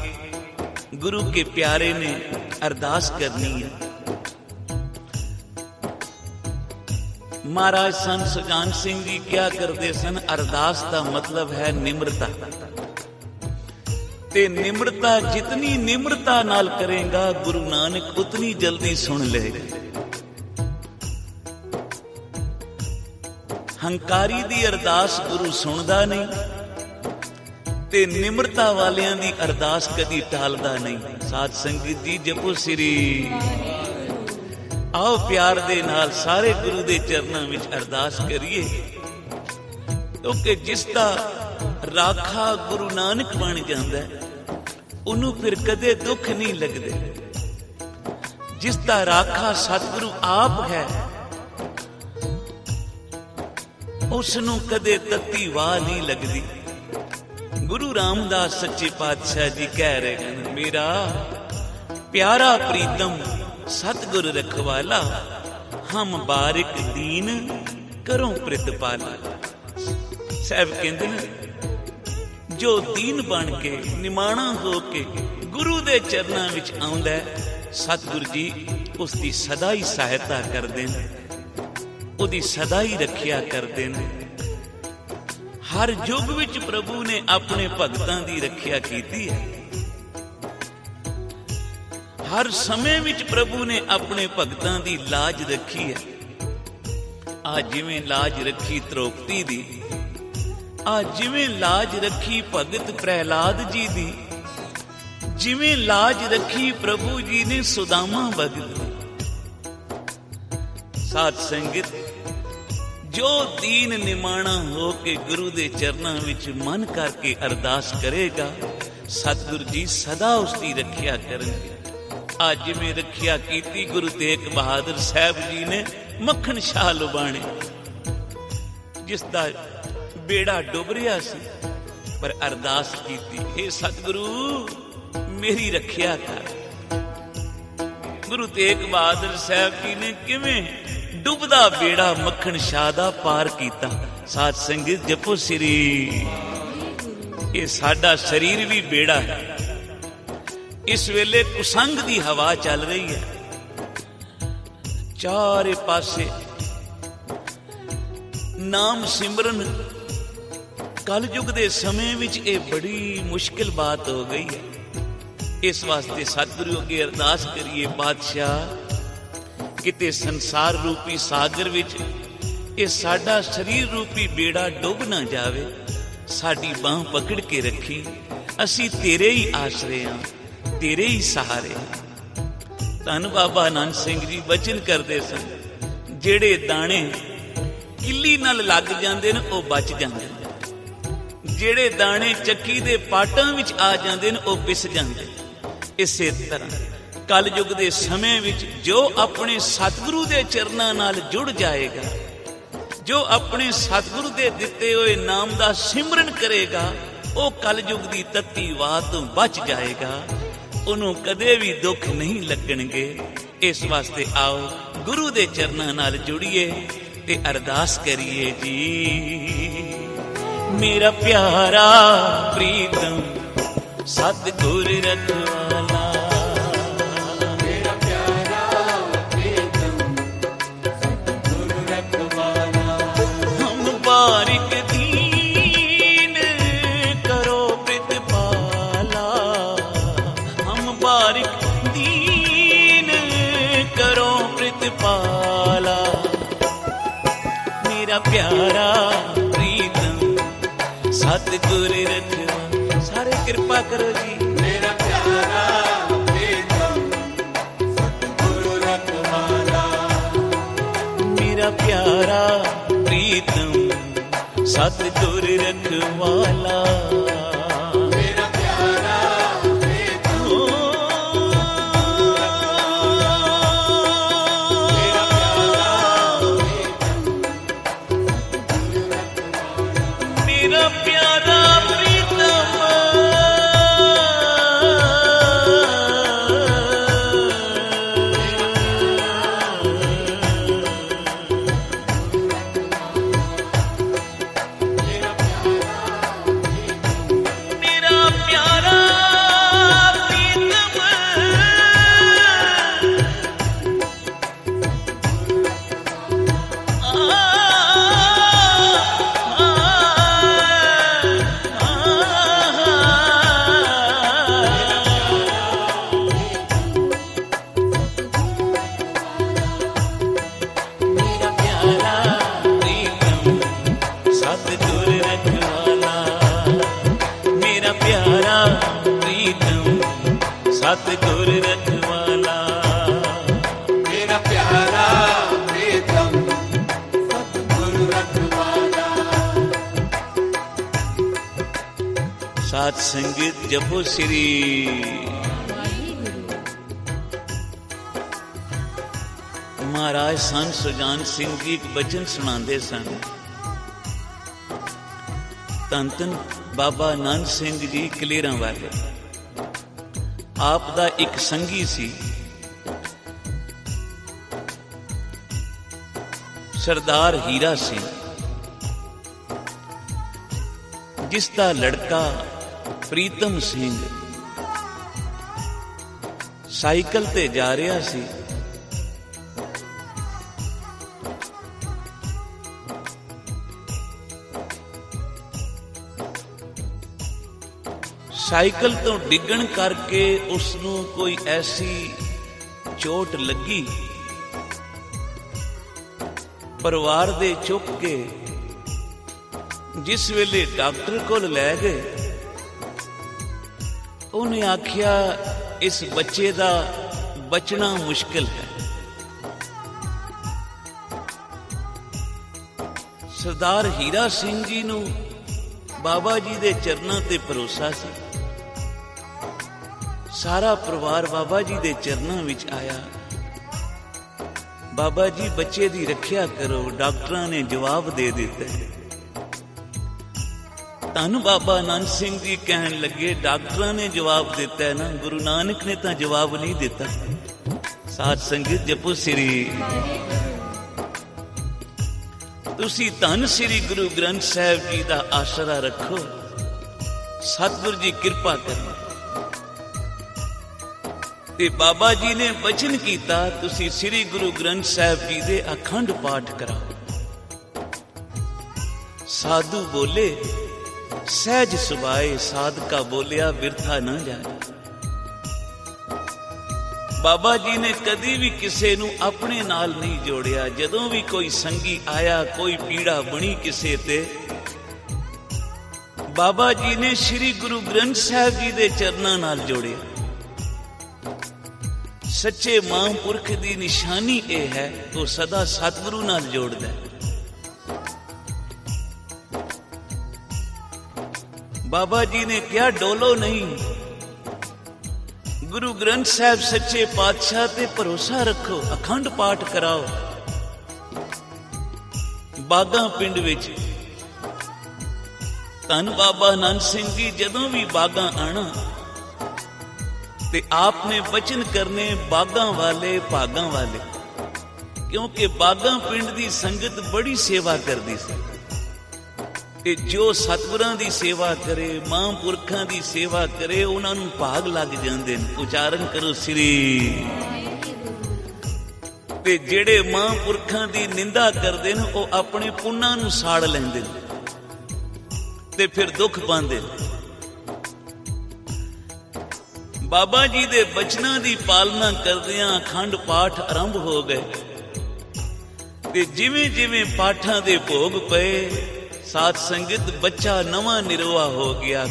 गुरु के प्यारे ने अरदास करनी है। महाराज संत सुजान सिंह जी क्या करते सन, अरदास का मतलब है निम्रता। ते निम्रता, जितनी निम्रता नाल करेगा गुरु नानक उतनी जल्दी सुन लेगा। हंकारी दी अरदास गुरु सुनदा नहीं, ते निम्रता वालियां दी अरदास कदी टालदा नहीं। साध संगत जी जपो श्री। ਆਓ ਪਿਆਰ ਦੇ ਨਾਲ ਸਾਰੇ ਗੁਰੂ ਦੇ ਚਰਨਾਂ ਵਿੱਚ ਅਰਦਾਸ ਕਰੀਏ, ਕਿਉਂਕਿ ਜਿਸ ਦਾ ਰਾਖਾ ਗੁਰੂ ਨਾਨਕ ਬਣ ਜਾਂਦਾ ਹੈ, ਉਹਨੂੰ ਫਿਰ ਕਦੇ ਦੁੱਖ ਨਹੀਂ ਲੱਗਦੇ। ਜਿਸ ਦਾ ਰਾਖਾ ਸਤਿਗੁਰੂ ਆਪ ਹੈ, ਉਸ ਨੂੰ ਕਦੇ ਤੱਤੀ ਵਾਹ ਨਹੀਂ ਲੱਗਦੀ। ਗੁਰੂ ਰਾਮਦਾਸ ਸੱਚੇ ਪਾਤਸ਼ਾਹ ਜੀ ਕਹਿ ਰਹੇ ਹਨ, ਮੇਰਾ ਪਿਆਰਾ ਪ੍ਰੀਤਮ ਸਤਿਗੁਰ ਰਖਵਾਲਾ, ਹਮ ਬਾਰਿਕ ਦੀਨ ਕਰੋ ਪ੍ਰਿਤਪਾਲਾ। ਸਾਹਿਬ ਕਹਿੰਦੇ ਨੇ, ਜੋ ਦੀਨ ਬਣ ਕੇ ਨਿਮਾਣਾ ਹੋ ਕੇ ਗੁਰੂ ਦੇ ਚਰਨਾਂ ਵਿੱਚ ਆਉਂਦਾ ਹੈ, ਸਤਿਗੁਰੂ ਜੀ ਉਸ ਦੀ ਸਦਾ ਹੀ ਸਹਾਇਤਾ ਕਰਦੇ ਨੇ, ਉਹਦੀ ਸਦਾ ਹੀ ਰੱਖਿਆ ਕਰਦੇ ਨੇ। ਹਰ ਯੁੱਗ ਵਿੱਚ ਪ੍ਰਭੂ ਨੇ ਆਪਣੇ ਭਗਤਾਂ ਦੀ ਰੱਖਿਆ ਕੀਤੀ ਹੈ। ਹਰ ਸਮੇਂ ਵਿੱਚ ਪ੍ਰਭੂ ਨੇ ਆਪਣੇ ਭਗਤਾਂ ਦੀ ਲਾਜ ਰੱਖੀ ਹੈ। ਆ ਜਿਵੇਂ ਲਾਜ ਰੱਖੀ ਦ੍ਰੋਪਦੀ ਦੀ, ਆ ਜਿਵੇਂ ਲਾਜ ਰੱਖੀ ਭਗਤ ਪ੍ਰਹਿਲਾਦ ਜੀ ਦੀ, ਜਿਵੇਂ ਲਾਜ ਰੱਖੀ ਪ੍ਰਭੂ ਜੀ ਨੇ ਸੁਦਾਮਾ ਭਗਤ ਦੀ। ਸਾਧ ਸੰਗਤ, ਜੋ ਦੀਨ ਨਿਮਾਣਾ ਹੋ ਕੇ ਗੁਰੂ ਦੇ ਚਰਨਾਂ ਵਿੱਚ ਮਨ ਕਰਕੇ ਅਰਦਾਸ ਕਰੇਗਾ, ਸਤਿਗੁਰੂ ਜੀ ਸਦਾ ਉਸ ਦੀ ਰੱਖਿਆ ਕਰਨਗੇ। ਅੱਜ ਜਿਵੇਂ ਰੱਖਿਆ ਕੀਤੀ ਗੁਰੂ ਤੇਗ ਬਹਾਦਰ ਸਾਹਿਬ ਜੀ ਨੇ ਮੱਖਣ ਸ਼ਾਹ ਲੁਬਾਣੇ, ਜਿਸ ਦਾ ਬੇੜਾ ਡੁੱਬ ਰਿਹਾ ਸੀ, ਪਰ ਅਰਦਾਸ ਕੀਤੀ, हे ਸਤਿਗੁਰੂ ਮੇਰੀ ਰੱਖਿਆ ਕਰ। ਗੁਰੂ ਤੇਗ ਬਹਾਦਰ ਸਾਹਿਬ ਜੀ ਨੇ ਕਿਵੇਂ ਡੁੱਬਦਾ ਬੇੜਾ ਮੱਖਣ ਸ਼ਾਹ ਦਾ ਪਾਰ ਕੀਤਾ। ਸਾਧ ਸੰਗਤ ਜਪੋ ਸ੍ਰੀ। ਇਹ ਸਾਡਾ ਸਰੀਰ ਵੀ ਬੇੜਾ ਹੈ। ਇਸ ਵੇਲੇ ਕੁਸੰਗ ਦੀ ਹਵਾ ਚੱਲ ਰਹੀ ਹੈ, ਚਾਰੇ ਪਾਸੇ ਨਾਮ ਸਿਮਰਨ। ਕਲਯੁਗ ਦੇ ਸਮੇਂ ਵਿੱਚ ਇਹ ਬੜੀ ਮੁਸ਼ਕਿਲ ਬਾਤ ਹੋ ਗਈ ਹੈ। ਇਸ ਵਾਸਤੇ ਸਤਿਗੁਰੂ ਅੱਗੇ ਅਰਦਾਸ ਕਰੀਏ, ਪਾਤਸ਼ਾਹ ਕਿਤੇ ਸੰਸਾਰ ਰੂਪੀ ਸਾਗਰ ਵਿੱਚ ਇਹ ਸਾਡਾ ਸਰੀਰ ਰੂਪੀ ਬੇੜਾ ਡੁੱਬ ਨਾ ਜਾਵੇ। ਸਾਡੀ ਬਾਂਹ ਪਕੜ ਕੇ ਰੱਖੀ, ਅਸੀਂ ਤੇਰੇ ਹੀ ਆਸਰੇ ਹਾਂ, ਤੇਰੇ ਹੀ ਸਹਾਰੇ ਹਾਂ। ਧੰਨ ਬਾਬਾ ਆਨੰਦ ਸਿੰਘ ਜੀ ਬਚਨ ਕਰਦੇ ਸਨ, ਜਿਹੜੇ ਦਾਣੇ ਕਿੱਲੀ ਨਾਲ ਲੱਗ ਜਾਂਦੇ ਨੇ ਉਹ ਬਚ ਜਾਂਦੇ ਨੇ, ਜਿਹੜੇ ਦਾਣੇ ਚੱਕੀ ਦੇ ਪਾਟਾਂ ਵਿੱਚ ਆ ਜਾਂਦੇ ਨੇ ਉਹ ਪਿਸ ਜਾਂਦੇ। ਇਸੇ ਤਰ੍ਹਾਂ ਕਲਯੁਗ ਦੇ ਸਮੇਂ ਵਿੱਚ ਜੋ ਆਪਣੇ ਸਤਿਗੁਰੂ ਦੇ ਚਰਨਾਂ ਨਾਲ ਜੁੜ ਜਾਏਗਾ, ਜੋ ਆਪਣੇ ਸਤਿਗੁਰੂ ਦੇ ਦਿੱਤੇ ਹੋਏ ਨਾਮ ਦਾ ਸਿਮਰਨ ਕਰੇਗਾ, ਉਹ ਕਲਯੁਗ ਦੀ ਤੱਤੀ ਵਾਹ ਤੋਂ ਬਚ ਜਾਏਗਾ। ਉਹਨੂੰ ਕਦੇ ਵੀ ਦੁੱਖ ਨਹੀਂ ਲੱਗਣਗੇ। ਇਸ ਵਾਸਤੇ ਆਓ ਗੁਰੂ ਦੇ ਚਰਨਾਂ ਨਾਲ ਜੁੜੀਏ ਤੇ ਅਰਦਾਸ ਕਰੀਏ ਜੀ। ਮੇਰਾ ਪਿਆਰਾ ਪ੍ਰੀਤਮ ਸਤਿਗੁਰ ਰਖਵਾਲਾ, मेरा प्यारा प्रीतम सतगुर रखवाला, हम बारिक दीन करो प्रितपाला, हम बारिक दीन करो प्रितपाला। मेरा प्यारा प्रीतम सतगुर रखवाला। सारे कृपा करो जी। मेरा प्यारा प्रीतम सतगुर रखवाला, मेरा प्यारा प्रीतम सतगुर रखवाला। मेरा प्यारा प्रीतम मेरा प्यारा मेरा प्यारा साथ संगत जपो श्री। महाराज सन सुजान सिंह जी एक बचन सुनाते सन। धन धन बाबा नानक सिंह जी कलेरां वाले, आप दा एक संगी सी सरदार हीरा सिंह, जिसका लड़का प्रीतम सिंह साइकिल ते जा रहा सी। साइकिल तो डिगण करके उसनों कोई ऐसी चोट लगी, परिवार दे चुक के जिस वेले डॉक्टर को लै गए, उन्हें आख्या इस बच्चे दा बचना मुश्किल है। सरदार हीरा सिंह जी नूं बाबा जी दे चरनां ते भरोसा सी। सारा परिवार बाबा जी दे चरनां विच आया। बाबा जी बच्चे दी रखिया करो। डॉक्टरां ने जवाब दे दिता। धन बाबा नानक सिंह जी कहन लगे, डॉक्टरां ने जवाब दिता है ना, गुरु नानक ने तो जवाब नहीं दिता। साध संगत जपो श्री। तुसी धन श्री गुरु ग्रंथ साहिब जी का आसरा रखो, सतगुरु जी कृपा करना। ते बाबा जी ने बचन किया, तुसी श्री गुरु ग्रंथ साहिब जी दे अखंड पाठ कराओ। साधु बोले सहज सुभाए, साधका बोलिया बिरथा न जाए। बाबा जी ने कदी भी किसी नूं अपने नाल नहीं जोड़िया। जदों भी कोई संगी आया, कोई पीड़ा बनी किसे ते, बाबा जी ने श्री गुरु ग्रंथ साहिब जी दे चरनां नाल जोड़िया। सच्चे महापुरख दी निशानी यह है, तो सदा सतगुरु नाल जोड़दा है। बाबा जी ने क्या डोलो नहीं, गुरु ग्रंथ साहिब सच्चे पातशाह ते भरोसा रखो, अखंड पाठ कराओ। बागा पिंड विच धन बाबा नानक सिंह जी जदों भी बागा आना ते आपने वचन करने बागा वाले भागा वाले, क्योंकि बागा पिंड दी संगत बड़ी सेवा करती सी। कि जो सतगुरां दी सेवा करे, महापुरखां दी सेवा करे, उन्होंने भाग लग जाते हैं। उचारण करो श्री। ते जेड़े महापुरखां दी निंदा करते हैं, वो अपने पुन्नां नूं साड़ लैंदे ते फिर दुख पांदे। बाबा जी दे बचनां दी पालना करदियां अखंड पाठ आरंभ हो गए। ते जिवें जिवें पाठां दे भोग पए, साथ संगत बच्चा नवा निरोआ हो गया,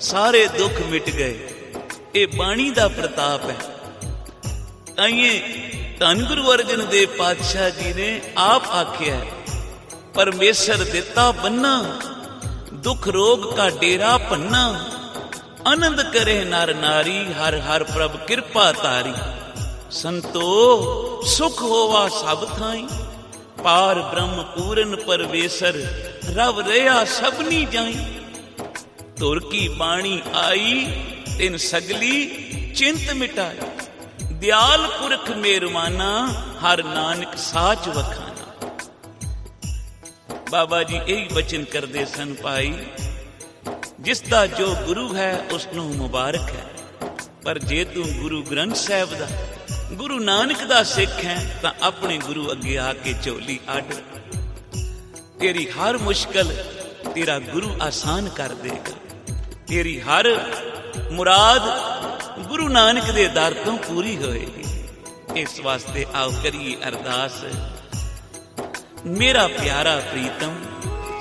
सारे दुख मिट गए। ये बाणी दा प्रताप है। ताइए धन गुरु अर्जन देव पातशाह जी ने आप आख्या है, परमेश्वर दिता बन्ना, दुख रोग का डेरा पन्ना। आनंद करे नर नारी, हर हर प्रभ कृपा तारी। संतो सुख होवा सब थाई, पार ब्रह्म पूरन परमेसर, रव रहा सबनी जाई। तुर की बाणी आई, तिन सगली चिंत मिटाई। दयाल पुरख मेरवाना, हर नानक साच वखाना। बाबा जी यही वचन करते सन, भाई जिसका जो गुरु है उसनों मुबारक है। पर जे तू गुरु ग्रंथ साहिब दा, गुरु नानक दा सिख है, तो अपने गुरु अगे आके झोली अड। तेरी हर मुश्किल तेरा गुरु आसान कर देगा। तेरी हर मुराद गुरु नानक दे दर तो पूरी होएगी। इस वास्ते आओ करिए अरदास। मेरा प्यारा प्रीतम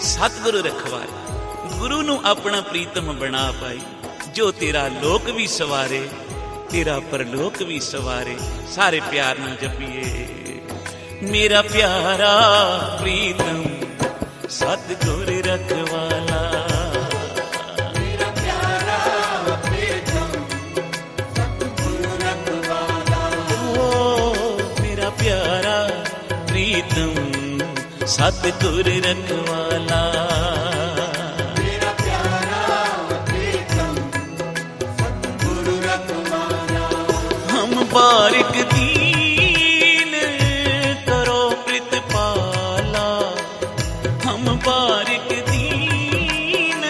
सतगुरु रखवाला, गुरु नू अपना प्रीतम बना पाई, जो तेरा लोक भी सवारे, तेरा परलोक भी सवारे। सारे प्यार ना जपिए। मेरा प्यारा प्रीतम सतगुरु रखवाला, मेरा प्यारा प्यारा प्रीतम सतगुर रखवाला। मेरा प्यारा प्रीतम सतगुरु रखवाला। हम बारिक दीन करो प्रितपाला, हम बारिक दीन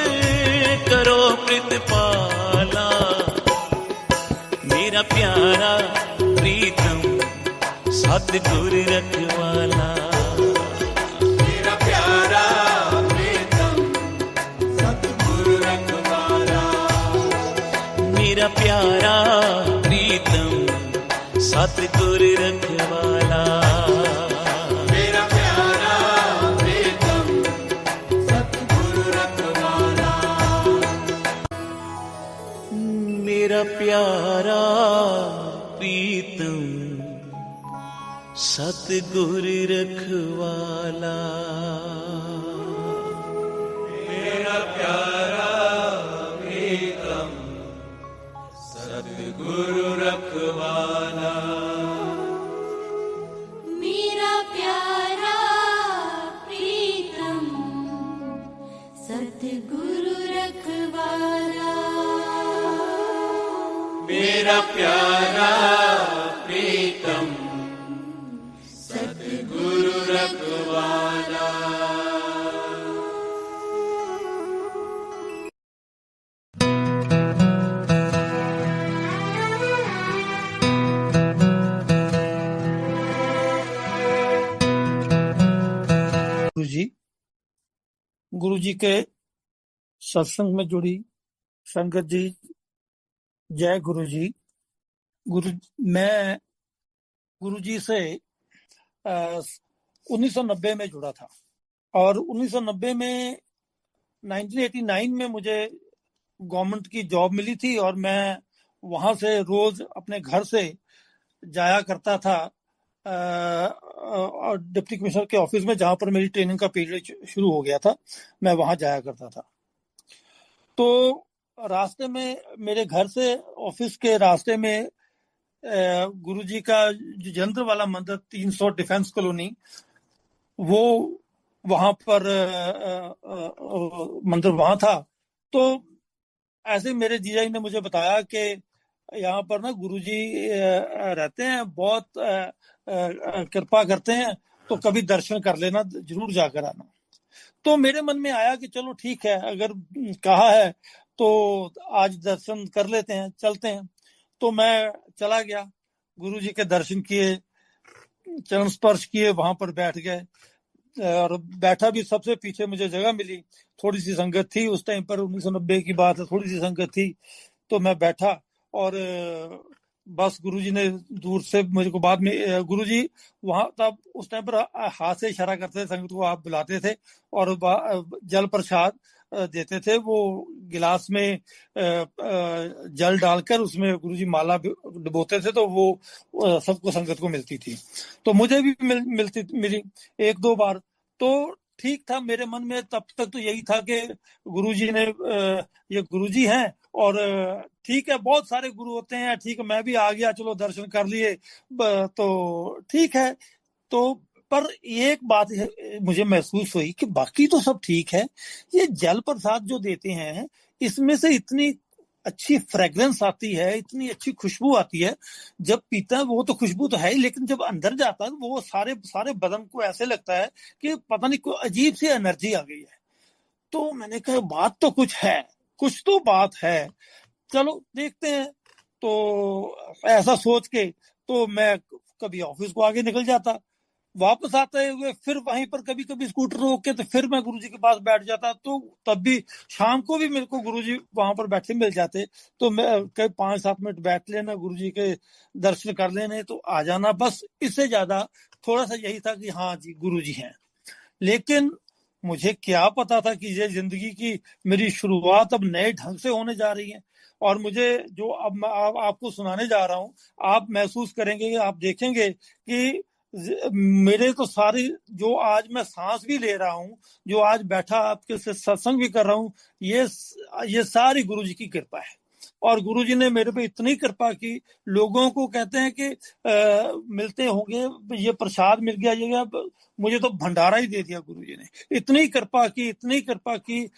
करो प्रितपाला। मेरा प्यारा प्रीतम सतगुर रखवाला। मेरा प्यारा प्रीतम सतगुरु रखवाला। मेरा प्यारा प्रीतम सतगुर रखवाला। मेरा प्यारा प्रीतम सतगुरु रखवाला। मेरा प्यारा प्रीतम सतगुर रखवाला। मेरा प्यारा प्रीतम सतगुरु रखवाला। मेरा प्यारा प्रीतम सतगुरु रखवाला। मेरा प्यारा प्रीतम सतगुरु रखवाला। गुरु जी के सत्संग में जुड़ी संगत जी, जय गुरु जी। मैं गुरु जी से 1990 में जुड़ा था और 1990 में 1989 में मुझे गवर्नमेंट की जॉब मिली थी और मैं वहां से रोज अपने घर से जाया करता था और डिप्टी कमिश्नर के ऑफिस में, जहां पर मेरी ट्रेनिंग का पीरियड शुरू हो गया था, मैं वहां जाया करता था। तो रास्ते में, मेरे घर से ऑफिस के रास्ते में गुरुजी का जो जलंधर वाला मंदिर 300 डिफेंस कॉलोनी, वो वहां पर मंदिर वहां था। तो ऐसे मेरे जीजा जी ने मुझे बताया कि यहाँ पर ना गुरुजी रहते हैं, बहुत कृपा करते हैं, तो कभी दर्शन कर लेना, जरूर जाकर आना। तो मेरे मन में आया कि चलो ठीक है, अगर कहा है तो आज दर्शन कर लेते हैं, चलते हैं। तो मैं चला गया, गुरुजी के दर्शन किए, चरण स्पर्श किए, वहां पर बैठ गए और बैठा भी सबसे पीछे मुझे जगह मिली। थोड़ी सी संगत थी उस टाइम पर, 1990 की बात है, थोड़ी सी संगत थी। तो मैं बैठा और बस गुरुजी ने दूर से मुझे को, बाद में गुरुजी वहां तब उस टाइम पर हाथ से इशारा करते थे, संगत को आप बुलाते थे और जल प्रसाद देते थे। वो गिलास में जल डालकर उसमें गुरुजी माला डुबोते थे, तो वो सबको संगत को मिलती थी। तो मुझे भी मिली 1-2 बार। तो ठीक था, मेरे मन में तब तक तो यही था कि गुरुजी ने, ये गुरुजी हैं और ठीक है, बहुत सारे गुरु होते हैं, ठीक है, मैं भी आ गया, चलो दर्शन कर लिए तो ठीक है। तो पर एक बात मुझे महसूस हुई कि बाकी तो सब ठीक है, ये जल प्रसाद जो देते हैं इसमें से इतनी अच्छी फ्रेग्रेंस आती है, इतनी अच्छी खुशबू आती है, जब पीता है वो तो खुशबू तो है ही, लेकिन जब अंदर जाता है वो सारे बदन को ऐसे लगता है कि पता नहीं कोई अजीब सी एनर्जी आ गई है। तो मैंने कहा बात तो कुछ है, कुछ तो बात है, चलो देखते हैं। तो ऐसा सोच के तो मैं कभी ऑफिस को आगे निकल जाता, वापस आते हुए फिर वहीं पर कभी कभी स्कूटर रोक के तो फिर मैं गुरुजी के पास बैठ जाता। तो तब भी शाम को भी मेरे को गुरुजी वहां पर बैठे मिल जाते, तो मैं कई 5-7 मिनट बैठ लेना, गुरुजी के दर्शन कर लेने, तो आ जाना। बस इससे ज्यादा थोड़ा सा यही था कि हाँ जी गुरुजी हैं। लेकिन मुझे क्या पता था कि ये जिंदगी की मेरी शुरुआत अब नए ढंग से होने जा रही है। और मुझे जो अब मैं आपको सुनाने जा रहा हूँ, आप महसूस करेंगे, आप देखेंगे कि मेरे तो सारी, जो आज मैं सांस भी ले रहा हूँ, जो आज बैठा आपके से सत्संग भी कर रहा हूँ, ये सारी गुरुजी की कृपा है। और गुरुजी ने मेरे पे इतनी कृपा की। लोगों को कहते हैं कि मिलते होंगे, ये प्रसाद मिल गया, ये मुझे तो भंडारा ही दे दिया गुरुजी ने। इतनी कृपा की, इतनी कृपा की,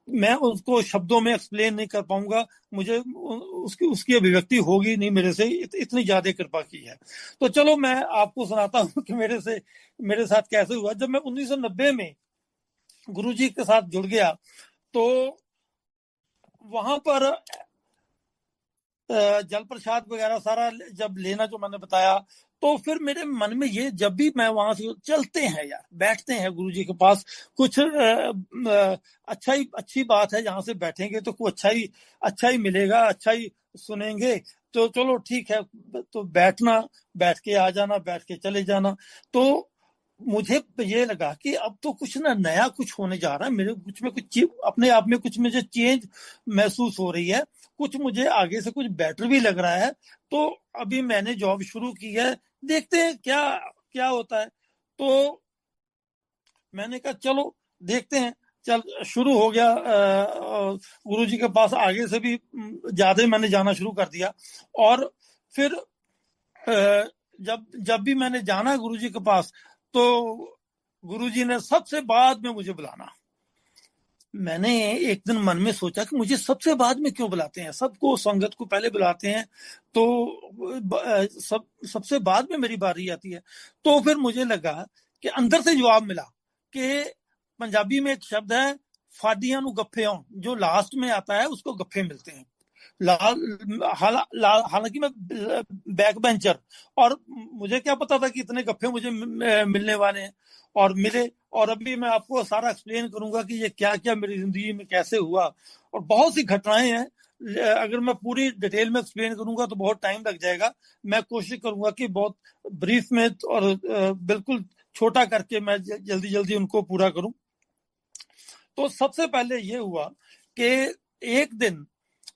मैं उसको शब्दों में एक्सप्लेन नहीं कर पाऊंगा, मुझे उसकी उसकी अभिव्यक्ति होगी नहीं मेरे से, इतनी ज्यादा कृपा की है। तो चलो मैं आपको सुनाता हूँ कि मेरे साथ कैसे हुआ। जब मैं 1990 में गुरुजी के साथ जुड़ गया, तो वहां पर जल प्रसाद वगैरह सारा जब लेना, जो मैंने बताया, तो फिर मेरे मन में ये, जब भी मैं वहां से चलते हैं यार, बैठते हैं गुरुजी के पास, कुछ अच्छी बात है, जहां से बैठेंगे तो कुछ अच्छा ही मिलेगा, अच्छा ही सुनेंगे, तो चलो ठीक है, तो बैठना, बैठ के आ जाना, बैठ के चले जाना। तो मुझे ये लगा कि अब तो कुछ ना नया कुछ होने जा रहा है, मेरे कुछ में कुछ अपने आप में कुछ मुझे चेंज महसूस हो रही है, कुछ मुझे आगे से कुछ बेटर भी लग रहा है। तो अभी मैंने जॉब शुरू की है, देखते हैं क्या क्या होता है। तो मैंने कहा चलो देखते हैं, चल शुरू हो गया। गुरुजी के पास आगे से भी ज्यादा मैंने जाना शुरू कर दिया। और फिर जब भी मैंने जाना गुरुजी के पास, तो गुरुजी ने सबसे बाद में मुझे बुलाना। मैंने एक दिन मन में सोचा कि मुझे सबसे बाद में क्यों बुलाते हैं, सबको संगत को पहले बुलाते हैं, तो सबसे बाद में मेरी बारी आती है। तो फिर मुझे लगा कि अंदर से जवाब मिला कि पंजाबी में एक शब्द है, फाडियां नु गफ्फे आउण, जो लास्ट में आता है उसको गफ्फे मिलते हैं। हालांकि मैं बैक बेंचर, और मुझे क्या पता था कि इतने गफ्फे मुझे मिलने वाले हैं, और मिले। और अभी मैं आपको सारा एक्सप्लेन करूंगा कि ये क्या क्या मेरी जिंदगी में कैसे हुआ, और बहुत सी घटनाएं हैं। अगर मैं पूरी डिटेल में एक्सप्लेन करूंगा तो बहुत टाइम लग जाएगा। मैं कोशिश करूंगा कि बहुत ब्रीफ में और बिल्कुल छोटा करके मैं जल्दी जल्दी उनको पूरा करूं। तो सबसे पहले ये हुआ कि एक दिन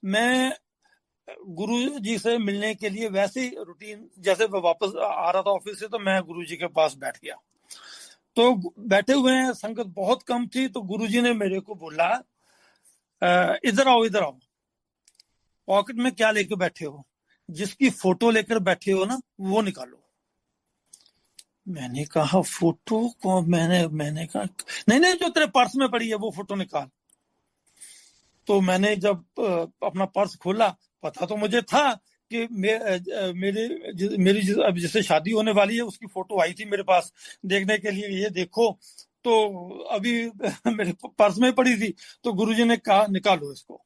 मैं गुरु जी से मिलने के लिए, वैसे ही रूटीन, जैसे मैं वापस आ रहा था ऑफिस से, तो मैं गुरु जी के पास बैठ गया। तो बैठे हुए हैं, संगत बहुत कम थी, तो गुरु जी ने मेरे को बोला, इधर आओ, इधर आओ, पॉकेट में क्या लेके बैठे हो, जिसकी फोटो लेकर बैठे हो ना, वो निकालो। मैंने कहा फोटो को, मैंने कहा नहीं, जो तेरे पर्स में पड़ी है वो फोटो निकाल। तो मैंने जब अपना पर्स खोला, पता तो मुझे था कि मेरी अब जिससे शादी होने वाली है उसकी फोटो आई थी मेरे पास देखने के लिए, ये देखो। तो अभी मेरे पर्स में पड़ी थी, तो गुरुजी ने कहा निकालो इसको।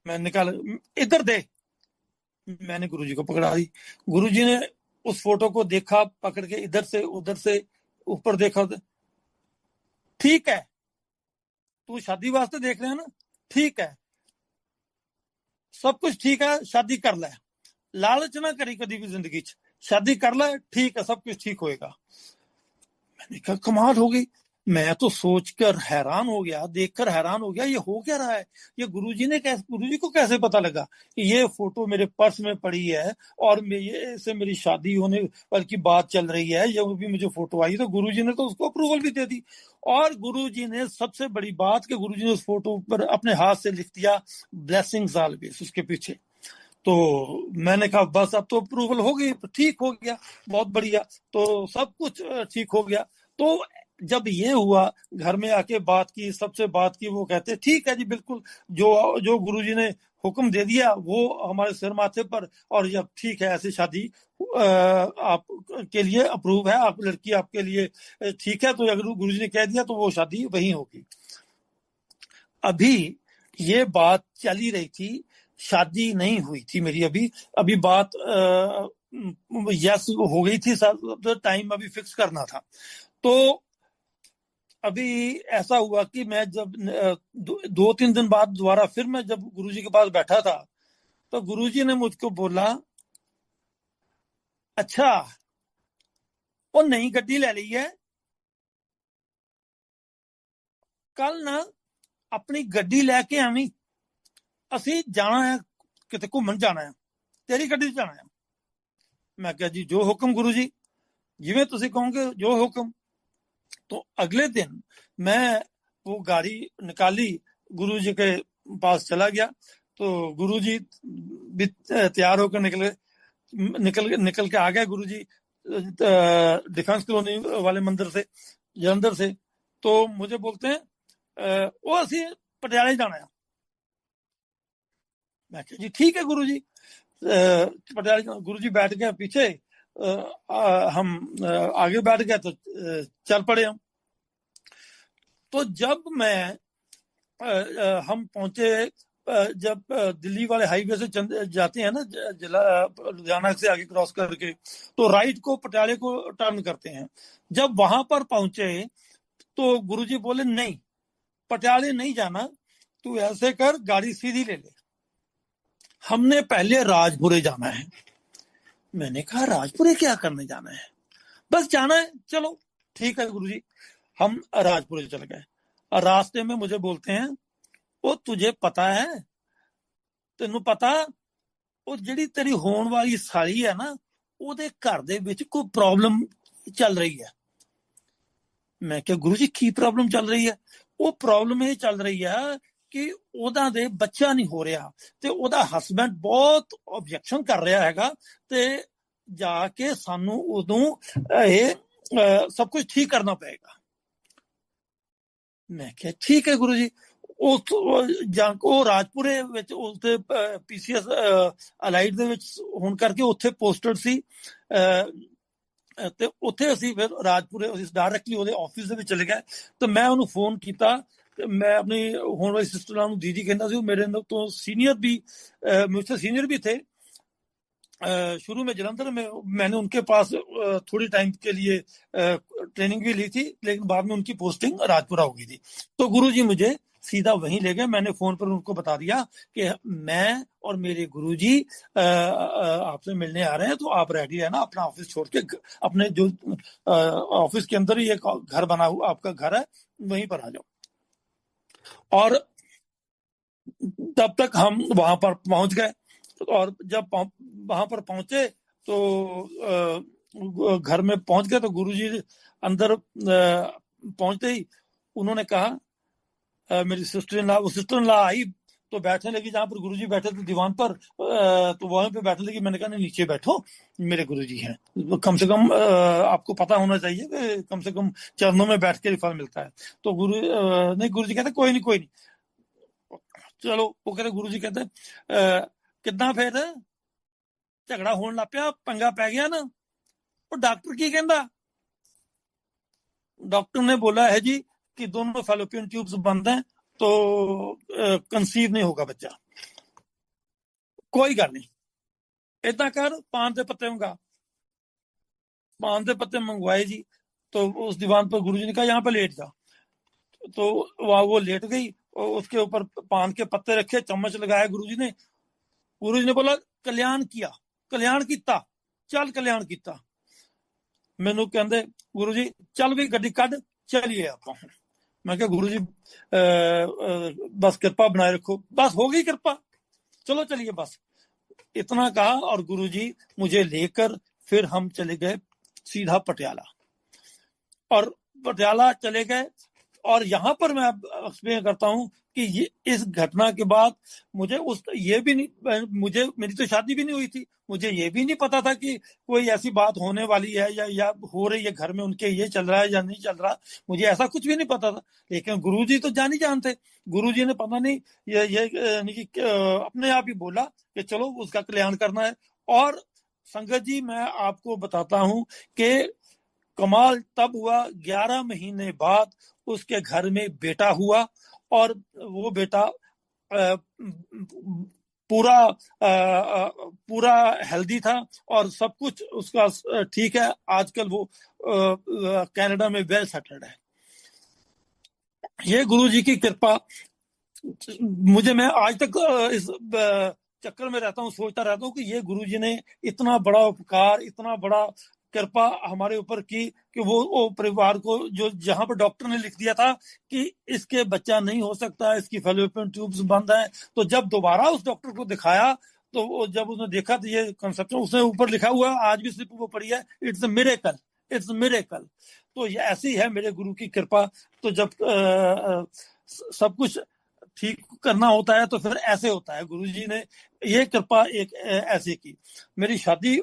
मैं निकाला, इधर दे। मैंने गुरुजी को पकड़ा दी। गुरुजी ने उस फोटो को देखा, पकड़ के इधर से उधर से ऊपर देखा। ठीक है, तू शादी वास्ते देख रहे है ना, ठीक है, सब कुछ ठीक है, शादी कर ले, लालच ना करी कभी भी जिंदगी च, शादी कर ले, ठीक है, सब कुछ ठीक होएगा। मैंने कहा कमाल हो गई। मैं तो सोचकर हैरान हो गया, देखकर हैरान हो गया, ये हो क्या रहा है। ये गुरुजी को कैसे पता लगा कि ये फोटो मेरे पर्स में पड़ी है, और ये से मेरी शादी होने की बात चल रही है, ये भी मुझे फोटो आई, तो गुरुजी ने तो उसको अप्रूवल भी दे दी। और गुरुजी ने सबसे बड़ी बात कि गुरुजी ने उस फोटो पर अपने हाथ से लिख दिया ब्लेसिंग्स ऑलवेज उसके पीछे। तो मैंने कहा बस अब तो अप्रूवल हो गई, तो ठीक हो गया, बहुत बढ़िया, तो सब कुछ ठीक हो गया। तो जब ये हुआ, घर में आके बात की, सबसे बात की, वो कहते ठीक है जी, बिल्कुल जो गुरुजी ने हुक्म दे दिया वो हमारे सिर माथे पर, और जब ठीक है, ऐसी शादी आप के लिए अप्रूव है, आप लड़की आपके लिए ठीक है, तो अगर गुरुजी ने कह दिया तो वो शादी वही होगी। अभी ये बात चली रही थी, शादी नहीं हुई थी मेरी, अभी बात यस हो गई थी, टाइम अभी फिक्स करना था। तो अभी ऐसा हुआ कि मैं जब 2-3 दिन बाद दोबारा फिर मैं जब गुरुजी के पास बैठा था, तो गुरुजी ने मुझको बोला, अच्छा वो नई गड्डी ले ली है, कल ना अपनी गड्डी लैके आवी, असी जाना है, किते घूमन जाना है, तेरी गड्डी जाना है। मैं कहा जी जो हुक्म गुरुजी, जिवें तुसीं कहोगे, जो हुक्म। तो अगले दिन मैं वो गाड़ी निकाली, गुरुजी के पास चला गया। तो गुरुजी भी तैयार होकर निकल के आ गए गुरुजी डिफेंस कॉलोनी वाले मंदिर से, जलंधर से। तो मुझे बोलते हैं वो असी पटियाले जाना है। मैं कहा जी ठीक है गुरुजी। पटियाले गुरुजी बैठ गए पीछे, हम आगे बैठ गए, तो चल पड़े हम। तो जब हम पहुंचे, जब दिल्ली वाले हाईवे से जाते हैं ना, जिला लुधियाना से आगे क्रॉस करके, तो राइट को पटियाले को टर्न करते हैं। जब वहां पर पहुंचे तो गुरुजी बोले नहीं, पटियाले नहीं जाना, तू ऐसे कर, गाड़ी सीधी ले ले, हमने पहले राजपुरे जाना है। मैंने कहा राजपुरे क्या करने जाना है? बस जाना है, चलो ठीक है गुरुजी। हम राजपुरे चल गए। और रास्ते में मुझे बोलते हैं, वो तुझे पता है, तेनू पता ਉਹ ਜਿਹੜੀ ਤੇਰੀ ਹੋਣ ਵਾਲੀ ਸਾਲੀ ਹੈ ਨਾ, ਉਹਦੇ ਘਰ ਦੇ ਵਿੱਚ ਕੋਈ ਪ੍ਰੋਬਲਮ ਚੱਲ ਰਹੀ ਹੈ। ਮੈਂ ਕਿਹਾ ਗੁਰੂ ਜੀ ਕੀ ਪ੍ਰੋਬਲਮ ਚੱਲ ਰਹੀ ਹੈ? ਉਹ ਪ੍ਰੋਬਲਮ ਇਹ ਚੱਲ ਰਹੀ ਹੈ ਕਿ ਉਹਦਾ ਦੇ ਬੱਚਾ ਨਹੀਂ ਹੋ ਰਿਹਾ, ਤੇ ਉਹਦਾ ਹਸਬੈਂਡ ਬਹੁਤ ਆਬਜੈਕਸ਼ਨ ਕਰ ਰਿਹਾ ਹੈਗਾ, ਤੇ ਜਾ ਕੇ ਸਾਨੂੰ ਉਦੋਂ ਇਹ ਸਭ ਕੁਝ ਠੀਕ ਕਰਨਾ ਪਏਗਾ। ਮੈਂ ਕਿਹਾ ਠੀਕ ਹੈ ਗੁਰੂ ਜੀ। ਉਹ ਰਾਜਪੁਰੇ ਵਿੱਚ ਉਸਦੇ ਪੀਸੀਐਸ ਅਲਾਈਡ ਦੇ ਵਿੱਚ ਹੋਣ ਕਰਕੇ ਉੱਥੇ ਪੋਸਟਡ ਸੀ, ਤੇ ਉੱਥੇ ਅਸੀਂ ਫਿਰ ਰਾਜਪੁਰੇ ਅਸੀਂ ਡਾਇਰੈਕਟਲੀ ਉਹਦੇ ਆਫਿਸ ਦੇ ਵਿੱਚ ਚਲੇ ਗਏ। ਤੇ ਮੈਂ ਉਹਨੂੰ ਫੋਨ ਕੀਤਾ, मैं अपनी होने वाली सिस्टर दीदी कहता सी, मेरे तो सीनियर भी मुझसे सीनियर भी थे शुरू में जलंधर में। मैंने उनके पास थोड़ी टाइम के लिए ट्रेनिंग भी ली थी, लेकिन बाद में उनकी पोस्टिंग राजपुरा हो गई थी। तो गुरुजी मुझे सीधा वहीं ले गए। मैंने फोन पर उनको बता दिया कि मैं और मेरे गुरुजी आपसे मिलने आ रहे हैं, तो आप रेडी है ना, अपना ऑफिस छोड़ के अपने जो ऑफिस के अंदर ही एक घर बना हुआ आपका घर है, वहीं पर आ जाओ। और तब तक हम वहां पर पहुंच गए। और जब वहां पर पहुंचे तो घर में पहुंच गए, तो गुरुजी अंदर पहुंचते ही उन्होंने कहा, मेरी सिस्टर इन लॉ आई तो बैठने लगी जहां पर गुरुजी बैठे थे दीवान पर, तो वहीं पे बैठने लगी। मैंने कहा नहीं, नीचे बैठो, मेरे गुरुजी हैं, कम से कम आपको पता होना चाहिए कि कम से कम चरणों में बैठ के फल मिलता है। तो गुरुजी कहते कोई नहीं चलो। वो कहते गुरुजी कहते कितना फिर झगड़ा होने लग पिया, पंगा पै गया ना, वो डॉक्टर की कहता? डॉक्टर ने बोला है जी कि दोनों फैलोपियन ट्यूब्स बंद हैं, तो कंसीव नहीं होगा बच्चा। कोई गल नहीं, इतना कर, पान के पत्ते मंगा। पान के पत्ते मंगवाए जी। तो उस दीवान पर गुरुजी ने कहा यहाँ पर लेट जा। तो वहां वो लेट गई और उसके ऊपर पान के पत्ते रखे, चम्मच लगाया गुरुजी ने बोला कल्याण किया, कल्याण किता, चल कल्याण किता। मैनू कहंदे गुरुजी चल भी गड्डी कढ, चलिए आप। मैं क्या गुरुजी बस कृपा बनाए रखो। बस हो गई कृपा, चलो चलिए बस, इतना कहा। और गुरुजी मुझे लेकर फिर हम चले गए सीधा पटियाला। और पटियाला चले गए। और यहाँ पर मैं एक्सप्लेन करता हूँ कि ये इस घटना के बाद मुझे मेरी तो शादी भी नहीं हुई थी, मुझे ये भी नहीं पता था कि कोई ऐसी बात होने वाली है या हो रही है घर में उनके, ये चल रहा है या नहीं चल रहा, मुझे ऐसा कुछ भी नहीं पता था। लेकिन गुरुजी तो जान ही जानते। गुरुजी ने पता नहीं ये अपने आप ही बोला कि चलो उसका कल्याण करना है। और संगत जी मैं आपको बताता हूं कि कमाल तब हुआ 11 महीने बाद उसके घर में बेटा हुआ। और वो बेटा पूरा हेल्दी था और सब कुछ उसका ठीक है। आजकल वो कनाडा में वेल सेटल्ड है। ये गुरुजी की कृपा। मैं आज तक इस चक्कर में रहता हूँ, सोचता रहता हूँ कि ये गुरुजी ने इतना बड़ा उपकार, इतना बड़ा कृपा हमारे ऊपर की कि वो परिवार को, जो जहां पर डॉक्टर ने लिख दिया था कि इसके बच्चा नहीं हो सकता, इसकी फैलोपियन ट्यूब्स बंद है, तो जब दोबारा उस डॉक्टर को दिखाया तो जब उसने देखा तो ये कंसेप्शन उसने ऊपर लिखा हुआ, आज भी स्लिप वो पड़ी है, it's a miracle, it's a miracle. तो ये ऐसी है मेरे गुरु की कृपा। तो जब सब कुछ ठीक करना होता है तो फिर ऐसे होता है। गुरुजी ने ये कृपा एक ऐसे की। मेरी शादी,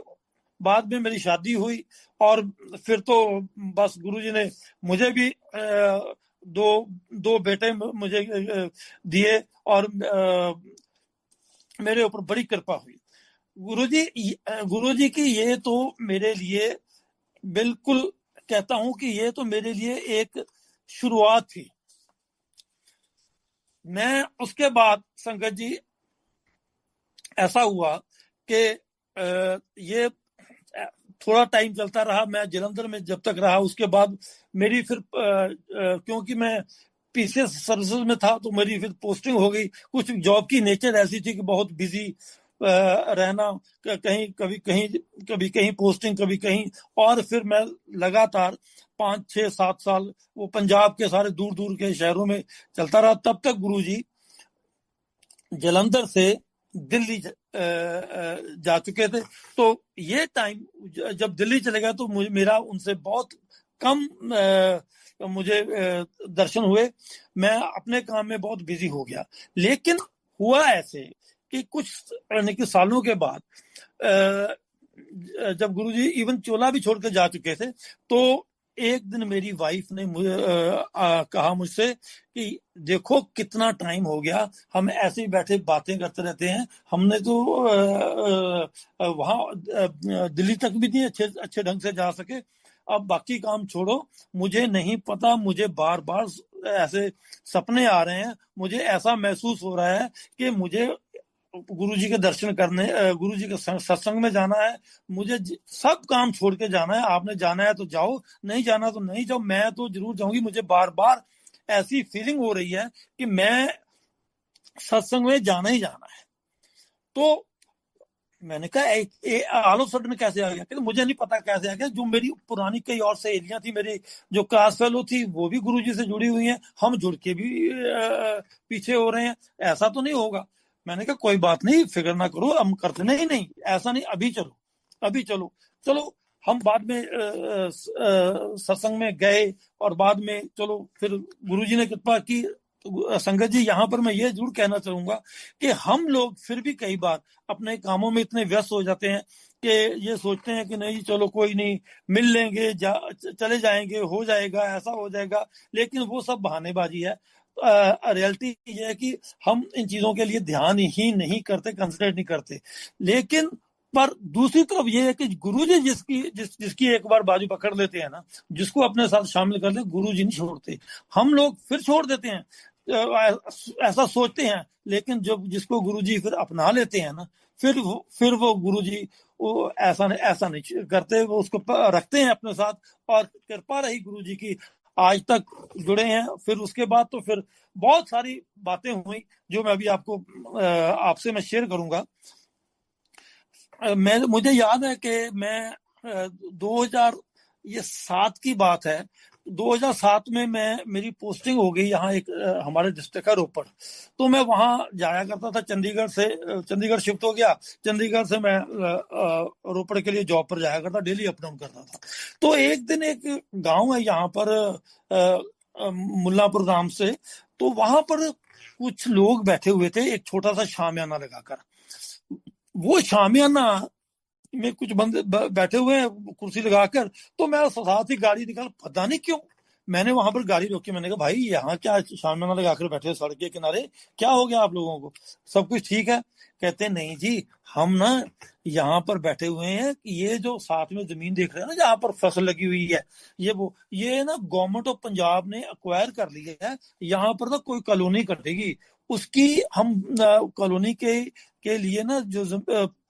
बाद में मेरी शादी हुई और फिर तो बस गुरुजी ने मुझे भी दो दो बेटे मुझे दिए और मेरे ऊपर बड़ी कृपा हुई। गुरुजी की ये तो मेरे लिए बिल्कुल कहता हूं कि ये तो मेरे लिए एक शुरुआत थी। मैं उसके बाद संगत जी ऐसा हुआ कि ये थोड़ा टाइम चलता रहा। मैं जलंधर में जब तक रहा, उसके बाद मेरी फिर क्योंकि मैं पीसीएस सर्विसेज में था तो मेरी फिर पोस्टिंग हो गई। कुछ जॉब की नेचर ऐसी थी कि बहुत बिजी रहना, कहीं कभी कहीं पोस्टिंग, कभी कहीं, और फिर मैं लगातार 5 6 7 साल वो पंजाब के सारे दूर दूर के शहरों में चलता रहा। तब तक गुरुजी जलंधर से दिल्ली जा चुके थे। तो ये टाइम जब दिल्ली चले गए तो मेरा उनसे बहुत कम मुझे दर्शन हुए। मैं अपने काम में बहुत बिजी हो गया। लेकिन हुआ ऐसे कि कुछ सालों के बाद जब गुरुजी इवन चोला भी छोड़ के जा चुके थे, तो एक दिन मेरी वाइफ ने मुझे कहा मुझसे कि देखो कितना टाइम हो गया, हम ऐसे ही बैठे बातें करते रहते हैं, हमने तो वहां दिल्ली तक भी नहीं अच्छे ढंग से जा सके, अब बाकी काम छोड़ो। मुझे नहीं पता, मुझे बार बार ऐसे सपने आ रहे हैं, मुझे ऐसा महसूस हो रहा है कि मुझे गुरुजी के दर्शन करने, गुरुजी के सत्संग में जाना है, मुझे सब काम छोड़ के जाना है। आपने जाना है तो जाओ, नहीं जाना तो नहीं जाओ, मैं तो जरूर जाऊंगी। मुझे बार बार ऐसी फीलिंग हो रही है कि मैं सत्संग में जाना ही जाना है। तो मैंने कहा ऑल ऑफ सडन कैसे आ गया? मुझे नहीं पता कैसे आ गया। जो मेरी पुरानी कई और सहेलियां थी, मेरी जो क्लास फेलो थी, वो भी गुरुजी से जुड़ी हुई हैं, हम जुड़ के भी पीछे हो रहे हैं, ऐसा तो नहीं होगा। मैंने कहा कोई बात नहीं, फिक्र ना करो, हम करते नहीं ऐसा नहीं, अभी चलो। हम बाद में सत्संग में गए और बाद में चलो फिर गुरुजी ने कृपा की। तो संगत जी, यहाँ पर मैं ये जरूर कहना चाहूंगा कि हम लोग फिर भी कई बार अपने कामों में इतने व्यस्त हो जाते हैं कि ये सोचते हैं कि नहीं चलो कोई नहीं, मिल लेंगे, चले जाएंगे, हो जाएगा, ऐसा हो जाएगा। लेकिन वो सब बहानेबाजी है। रियलिटी ये है कि हम इन चीजों के लिए ध्यान ही नहीं करते, कंसिडर नहीं करते। लेकिन पर दूसरी तरफ ये है कि गुरुजी जिसकी एक बार बाजू पकड़ लेते हैं ना, जिसको अपने साथ शामिल कर ले, गुरुजी नहीं छोड़ते। हम लोग फिर छोड़ देते हैं, ऐसा सोचते हैं। लेकिन जब जिसको गुरुजी फिर अपना लेते हैं ना, फिर वो गुरुजी वो ऐसा नहीं करते, वो उसको रखते हैं अपने साथ। और कृपा रही गुरुजी की, आज तक जुड़े हैं। फिर उसके बाद तो फिर बहुत सारी बातें हुई जो मैं अभी आपसे मैं शेयर करूंगा। मुझे याद है कि मैं 2007 की बात है, 2007 में मेरी पोस्टिंग हो गई यहाँ एक हमारे डिस्ट्रिक्ट का रोपड़। तो मैं वहां जाया करता था, चंडीगढ़ शिफ्ट हो गया। चंडीगढ़ से मैं रोपड़ के लिए जॉब पर जाया करता, डेली अप डाउन करता था। तो एक दिन एक गांव है यहाँ पर मुल्लापुर नाम से, तो वहां पर कुछ लोग बैठे हुए थे एक छोटा सा शामियाना लगाकर। वो शामियाना में कुछ बंदे बैठे हुए हैं कुर्सी लगाकर। तो मैं साथ ही गाड़ी निकाल, पता नहीं क्यों मैंने वहां पर गाड़ी रोकी। मैंने कहा भाई यहाँ क्या शामियाना लगाकर बैठे सड़क के किनारे, क्या हो गया आप लोगों को, सब कुछ ठीक है? कहते नहीं जी, हम ना यहाँ पर बैठे हुए हैं, ये जो साथ में जमीन देख रहे हैं ना जहाँ पर फसल लगी हुई है, ये ना गवर्नमेंट ऑफ पंजाब ने अक्वायर कर लिया है। यहाँ पर ना कोई कॉलोनी कटेगी, उसकी हम कॉलोनी के लिए ना जो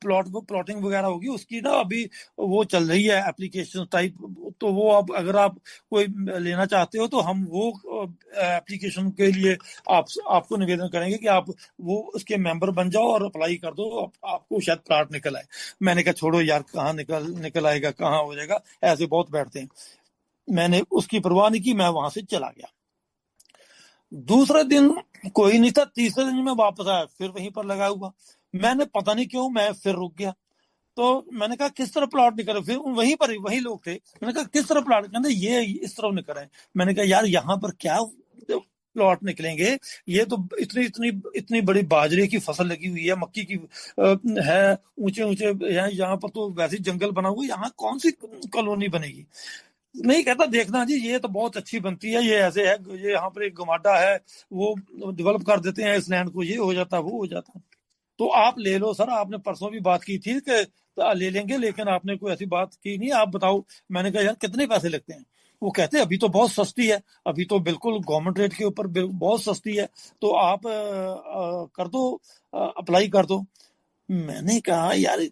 प्लॉटिंग वगैरह होगी, उसकी ना अभी वो चल रही है एप्लीकेशन टाइप। तो वो अब अगर आप कोई लेना चाहते हो तो हम वो एप्लीकेशन के लिए आपको निवेदन करेंगे कि आप वो उसके मेंबर बन जाओ और अप्लाई कर दो, आपको शायद प्लॉट निकल आए। मैंने कहा छोड़ो यार, कहाँ निकल आएगा, कहाँ हो जाएगा, ऐसे बहुत बैठते हैं। मैंने उसकी परवाह नहीं की, मैं वहां से चला गया। दूसरे दिन कोई नहीं था, तीसरे दिन मैं वापस आया, फिर वहीं पर लगा हुआ। मैंने पता नहीं क्यों मैं फिर रुक गया। तो मैंने कहा किस तरफ प्लॉट निकल, फिर वही लोग थे। मैंने कहा किस तरफ प्लॉट, कहते ये इस तरफ निकल रहे हैं। मैंने कहा यार यहाँ पर क्या प्लॉट निकलेंगे। ये तो इतनी इतनी इतनी बड़ी बाजरे की फसल लगी हुई है, मक्की की है, ऊंचे ऊंचे है, यहाँ पर तो वैसे ही जंगल बना हुआ है, यहाँ कौन सी कॉलोनी बनेगी। नहीं, कहता देखना जी ये तो बहुत अच्छी बनती है, ये ऐसे है, ये यहाँ पर एक गमाडा है, वो डेवलप कर देते हैं इस लैंड को, ये हो जाता वो हो जाता। तो आप ले लो सर, आपने परसों भी बात की थी कि ले लेंगे, लेकिन आपने कोई ऐसी बात की नहीं, आप बताओ। मैंने कहा यार कितने पैसे लगते हैं। वो कहते हैं अभी तो बहुत सस्ती है, अभी तो बिल्कुल गवर्नमेंट रेट के ऊपर बहुत सस्ती है, तो आप कर दो, अप्लाई कर दो। मैंने कहा यार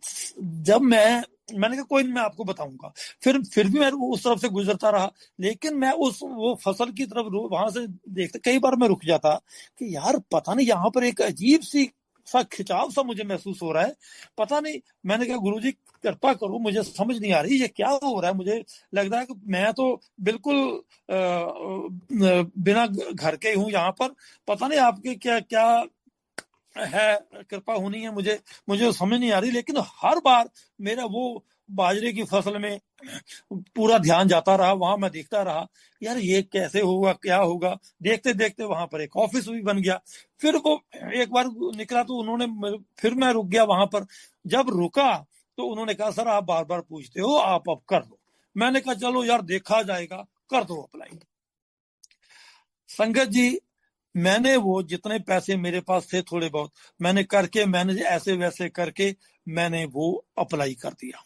जब मैंने कहा कोई नहीं, मैं आपको बताऊंगा। फिर भी मैं उस तरफ से गुजरता रहा, लेकिन मैं वो फसल की तरफ वहां से देखते, कई बार मैं रुक जाता कि यार पता नहीं यहाँ पर एक अजीब सा खिंचाव सा मुझे महसूस हो रहा है, पता नहीं। मैंने कहा गुरुजी कृपा करो, मुझे समझ नहीं आ रही ये क्या हो रहा है। मुझे लग रहा है कि मैं तो बिल्कुल बिना घर के ही हूँ यहाँ पर, पता नहीं आपके क्या क्या है, कृपा होनी है, मुझे समझ नहीं आ रही। लेकिन हर बार मेरा वो बाजरे की फसल में पूरा ध्यान जाता रहा, वहां मैं देखता रहा यार ये कैसे होगा, क्या होगा। देखते देखते वहां पर एक ऑफिस भी बन गया। फिर वो एक बार निकला तो उन्होंने, फिर मैं रुक गया वहां पर। जब रुका तो उन्होंने कहा सर आप बार बार पूछते हो, आप अब कर दो। मैंने कहा चलो यार देखा जाएगा, कर दो अप्लाई। संगत जी, मैंने वो जितने पैसे मेरे पास थे थोड़े बहुत, मैंने करके, मैंने ऐसे वैसे करके मैंने वो अप्लाई कर दिया।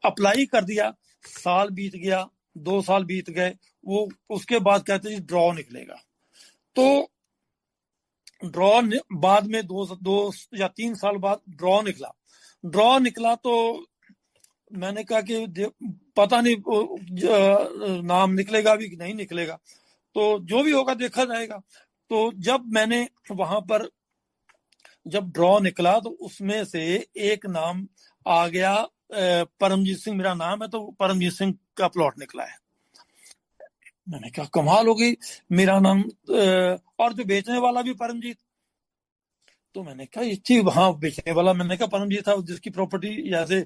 अप्लाई कर दिया, साल बीत गया, 2 साल बीत गए, वो उसके बाद कहते जी ड्रॉ निकलेगा। तो ड्रॉ बाद में 2 या 3 साल बाद ड्रॉ निकला तो मैंने कहा कि पता नहीं नाम निकलेगा भी कि नहीं निकलेगा, तो जो भी होगा देखा जाएगा। तो जब मैंने वहां पर जब ड्रॉ निकला तो उसमें से एक नाम आ गया, परमजीत सिंह मेरा नाम है, तो परमजीत सिंह का प्लॉट निकला है। मैंने कहा कमाल हो गई, मेरा नाम और जो बेचने वाला भी परमजीत। तो मैंने कहा ये हाँ बेचने वाला, मैंने कहा परमजीत था, जिसकी प्रॉपर्टी ऐसे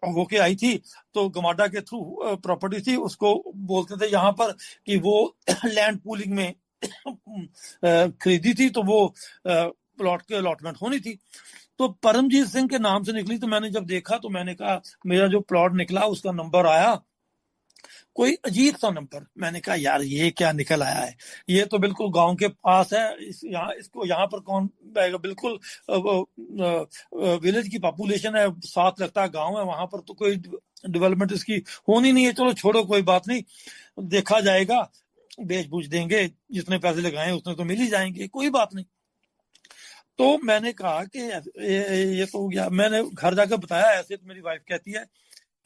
होके आई थी, तो गमाडा के थ्रू प्रॉपर्टी थी, उसको बोलते थे यहाँ पर कि वो लैंड पूलिंग में खरीदी थी, तो वो प्लॉट के अलॉटमेंट होनी थी। तो परमजीत सिंह के नाम से निकली। तो मैंने जब देखा तो मैंने कहा मेरा जो प्लॉट निकला उसका नंबर आया कोई अजीब सा नंबर। मैंने कहा यार ये क्या निकल आया है, ये तो बिल्कुल गांव के पास है, इसको यहाँ पर कौन पाएगा, बिल्कुल विलेज की पॉपुलेशन है, 7 लगता गांव है, वहां पर तो कोई डेवलपमेंट इसकी होनी नहीं है। चलो छोड़ो कोई बात नहीं, देखा जाएगा, बेच बूझ देंगे, जितने पैसे लगाए उतने तो मिल ही जाएंगे, कोई बात नहीं। तो मैंने कहा कि ये तो हो गया। मैंने घर जाकर बताया ऐसे, तो मेरी वाइफ कहती है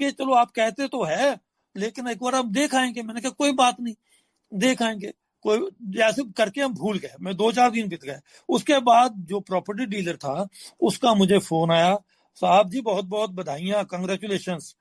कि चलो आप कहते तो है, लेकिन एक बार आप देख आएंगे। मैंने कहा कोई बात नहीं, देख आएंगे, कोई ऐसे करके हम भूल गए। मैं 2-4 दिन बीत गए। उसके बाद जो प्रॉपर्टी डीलर था उसका मुझे फोन आया, साहब जी बहुत बहुत बधाइयां, कंग्रेचुलेशंस।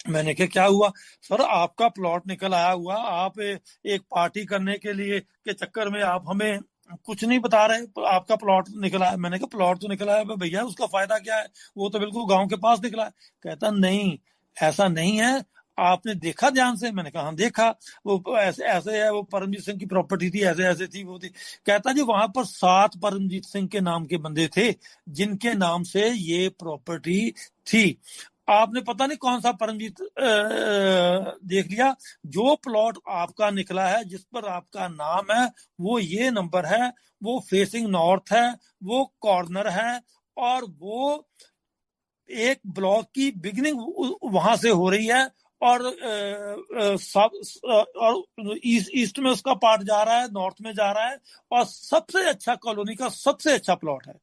मैंने कहा क्या हुआ? सर आपका प्लॉट निकल आया हुआ, आप एक पार्टी करने के लिए के चक्कर में आप हमें कुछ नहीं बता रहे, आपका प्लॉट निकला है। मैंने कहा प्लॉट तो निकला है भैया, उसका फायदा क्या है, वो तो बिल्कुल गांव के पास निकला है। कहता नहीं ऐसा नहीं है, आपने देखा ध्यान से? मैंने कहा हाँ देखा, वो ऐसे ऐसे है, वो परमजीत सिंह की प्रॉपर्टी थी, ऐसे ऐसे थी, वो थी। कहता जी वहां पर 7 परमजीत सिंह के नाम के बंदे थे जिनके नाम से ये प्रॉपर्टी थी। आपने पता नहीं कौन सा परमजीत देख लिया। जो प्लॉट आपका निकला है, जिस पर आपका नाम है, वो ये नंबर है, वो फेसिंग नॉर्थ है, वो कॉर्नर है, और वो एक ब्लॉक की बिगिनिंग वहां से हो रही है, और और ईस्ट में उसका पार्ट जा रहा है, नॉर्थ में जा रहा है, और सबसे अच्छा कॉलोनी का सबसे अच्छा प्लॉट है।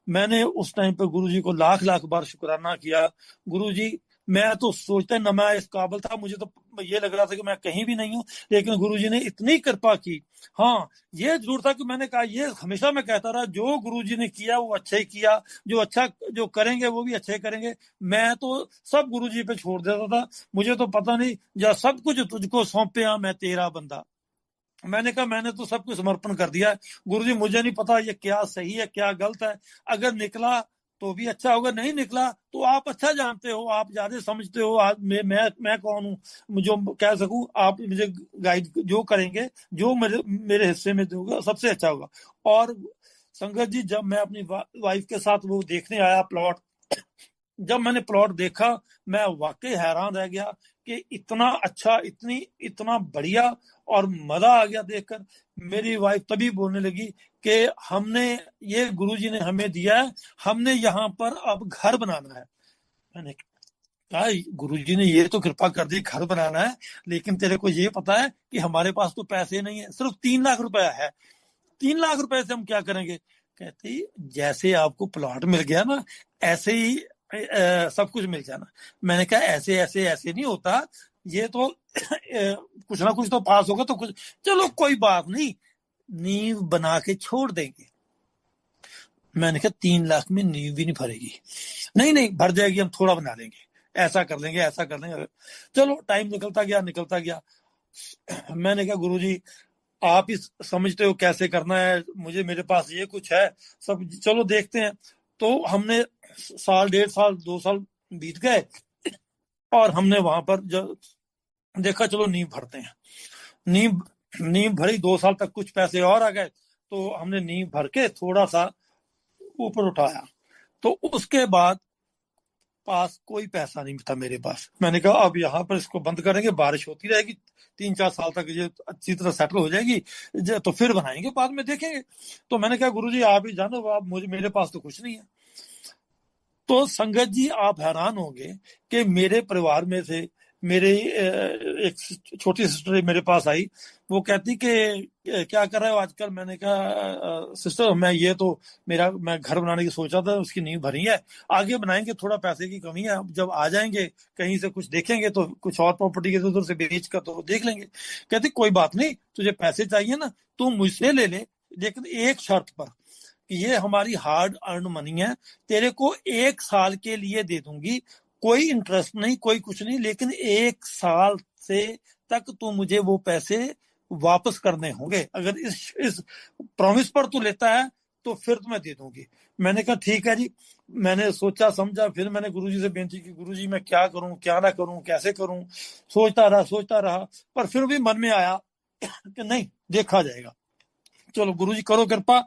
मैंने उस टाइम पे गुरुजी को लाख लाख बार शुक्राना किया। गुरुजी मैं तो सोचता न मैं इस काबिल था, मुझे तो ये लग रहा था कि मैं कहीं भी नहीं हूँ, लेकिन गुरुजी ने इतनी कृपा की। हाँ ये जरूर था कि मैंने कहा, ये हमेशा मैं कहता रहा, जो गुरुजी ने किया वो अच्छा ही किया, जो अच्छा जो करेंगे वो भी अच्छे करेंगे। मैं तो सब गुरुजी पे छोड़ देता था, मुझे तो पता नहीं, या सब कुछ तुझको सौंपे मैं तेरा बंदा। मैंने कहा मैंने तो सब कुछ समर्पण कर दिया है गुरुजी, मुझे नहीं पता ये क्या सही है क्या गलत है, अगर निकला तो भी अच्छा होगा, नहीं निकला तो आप अच्छा जानते हो, आप ज्यादा समझते हो। आज मैं कौन हूँ जो कह सकूं? आप मुझे गाइड जो करेंगे, जो मेरे मेरे हिस्से में दोगे सबसे अच्छा होगा। और संगत जी, जब मैं अपनी वाइफ के साथ वो देखने आया प्लॉट, जब मैंने प्लॉट देखा, मैं वाकई हैरान रह गया कि इतना अच्छा, इतना बढ़िया, और मजा आ गया देखकर। मेरी वाइफ तभी बोलने लगी कि हमने, ये गुरुजी ने हमें दिया है, हमने यहाँ पर अब घर बनाना है। मैंने कहा गुरुजी ने ये तो कृपा कर दी, घर बनाना है, लेकिन तेरे को ये पता है कि हमारे पास तो पैसे नहीं है, सिर्फ 3 लाख रुपया है। 3 लाख रुपए से हम क्या करेंगे? कहती जैसे आपको प्लॉट मिल गया ना, ऐसे ही सब कुछ मिल जाना। मैंने कहा ऐसे ऐसे ऐसे नहीं होता, ये तो कुछ ना कुछ तो पास होगा तो कुछ, चलो कोई बात नहीं, नींव बना के छोड़ देंगे। मैंने कहा 3 लाख में नींव भी नहीं भरेगी। नहीं नहीं भर जाएगी, हम थोड़ा बना लेंगे, ऐसा कर लेंगे, ऐसा कर लेंगे। चलो टाइम निकलता गया। मैंने कहा गुरुजी आप ही समझते हो कैसे करना है, मुझे, मेरे पास ये कुछ है सब, चलो देखते हैं। तो हमने साल, 1.5 साल, 2 साल बीत गए, और हमने वहां पर जब देखा चलो नींव भरते हैं। नींव नींव भरी, 2 साल तक कुछ पैसे और आ गए, तो हमने नींव भर के थोड़ा सा ऊपर उठाया। तो उसके बाद पास कोई पैसा नहीं था मेरे पास। मैंने कहा अब यहाँ पर इसको बंद करेंगे, बारिश होती रहेगी, 3-4 साल तक ये अच्छी तरह सेटल हो जाएगी, तो फिर बनाएंगे, बाद में देखेंगे। तो मैंने कहा गुरुजी आप ही जानो, आप, मुझे, मेरे पास तो कुछ नहीं है। तो संगत जी आप हैरान होंगे कि मेरे परिवार में से मेरे एक छोटी सिस्टर मेरे पास आई। वो कहती कि क्या कर रहे हो आजकल? मैंने कहा सिस्टर मैं घर बनाने की सोचा था, उसकी नींव भरी है, आगे बनाएंगे, थोड़ा पैसे की कमी है, जब आ जाएंगे कहीं से कुछ देखेंगे तो कुछ और प्रॉपर्टी के उधर से बेच कर तो देख लेंगे। कहती कोई बात नहीं, तुझे पैसे चाहिए ना, तू मुझसे ले ले, लेकिन एक शर्त पर, कि ये हमारी हार्ड अर्न मनी है, तेरे को 1 साल के लिए दे दूंगी, कोई इंटरेस्ट नहीं, कोई कुछ नहीं, लेकिन 1 साल से तक तू मुझे वो पैसे वापस करने होंगे। अगर इस प्रॉमिस पर तू लेता है तो फिर तो मैं दे दूंगी। मैंने कहा ठीक है जी। मैंने सोचा समझा, फिर मैंने गुरुजी से बेनती की, गुरुजी मैं क्या करूं, क्या ना करूं, कैसे करूं। सोचता रहा, पर फिर भी मन में आया कि नहीं, देखा जाएगा, चलो गुरुजी करो कृपा,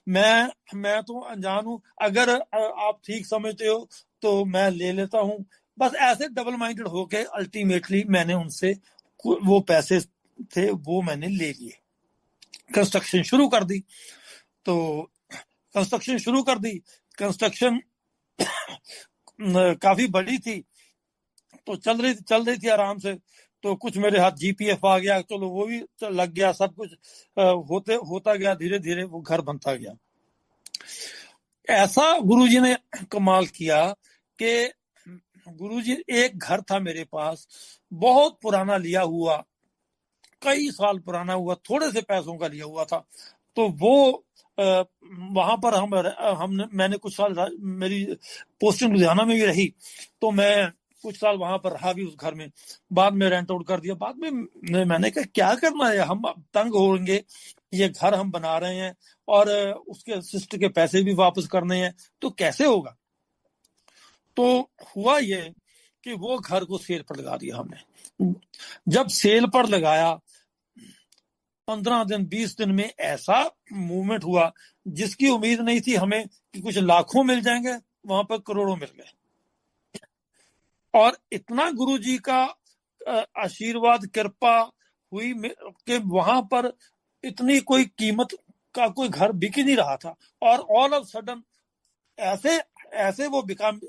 मैं तो अनजान हूं, अगर आप ठीक समझते हो तो मैं ले लेता हूं। बस ऐसे डबल माइंडेड होके अल्टीमेटली मैंने उनसे वो पैसे थे वो मैंने ले लिए, कंस्ट्रक्शन शुरू कर दी। तो कंस्ट्रक्शन काफी बड़ी थी, तो चल रही थी आराम से। तो कुछ मेरे हाथ जीपीएफ आ गया, चलो वो भी लग गया, सब कुछ होता गया, धीरे धीरे वो घर बनता गया। ऐसा गुरुजी ने कमाल किया कि गुरुजी, एक घर था मेरे पास, बहुत पुराना लिया हुआ, कई साल पुराना हुआ, थोड़े से पैसों का लिया हुआ था। तो वो वहां पर हमने मैंने कुछ साल, मेरी पोस्टिंग लुधियाना में भी रही, तो मैं कुछ साल वहां पर रहा भी उस घर में। बाद में रेंट आउट कर दिया। बाद में मैंने कहा क्या करना है, हम तंग होंगे, ये घर हम बना रहे हैं और उसके सिस्टर के पैसे भी वापस करने हैं, तो कैसे होगा। तो हुआ ये कि वो घर को सेल पर लगा दिया हमने। जब सेल पर लगाया, 15 दिन 20 दिन में ऐसा मूवमेंट हुआ जिसकी उम्मीद नहीं थी हमें, कि कुछ लाखों मिल जाएंगे, वहां पर करोड़ों मिल गए। और इतना गुरुजी का आशीर्वाद, कृपा हुई कि वहां पर इतनी कोई कीमत का कोई घर बिक ही नहीं रहा था, और ऑल ऑफ सडन ऐसे वो बिका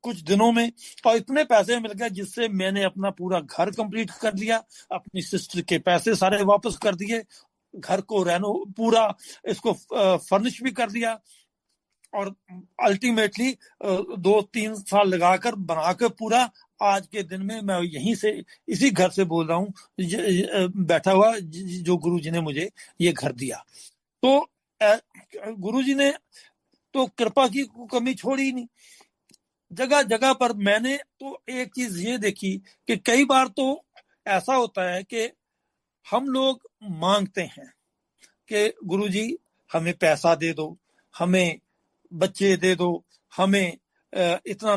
कुछ दिनों में, और इतने पैसे मिल गए जिससे मैंने अपना पूरा घर कंप्लीट कर लिया, अपनी सिस्टर के पैसे सारे वापस कर दिए, घर को पूरा इसको फर्निश भी कर दिया, और अल्टीमेटली 2-3 साल लगाकर बनाकर पूरा, आज के दिन में मैं यहीं से, इसी घर से बोल रहा हूँ बैठा हुआ, जो गुरुजी ने मुझे ये घर दिया। तो गुरुजी ने तो कृपा की कमी छोड़ी ही नहीं। जगह जगह पर मैंने तो एक चीज ये देखी कि कई बार तो ऐसा होता है कि हम लोग मांगते हैं कि गुरुजी हमें पैसा दे दो, हमें बच्चे दे दो, हमें इतना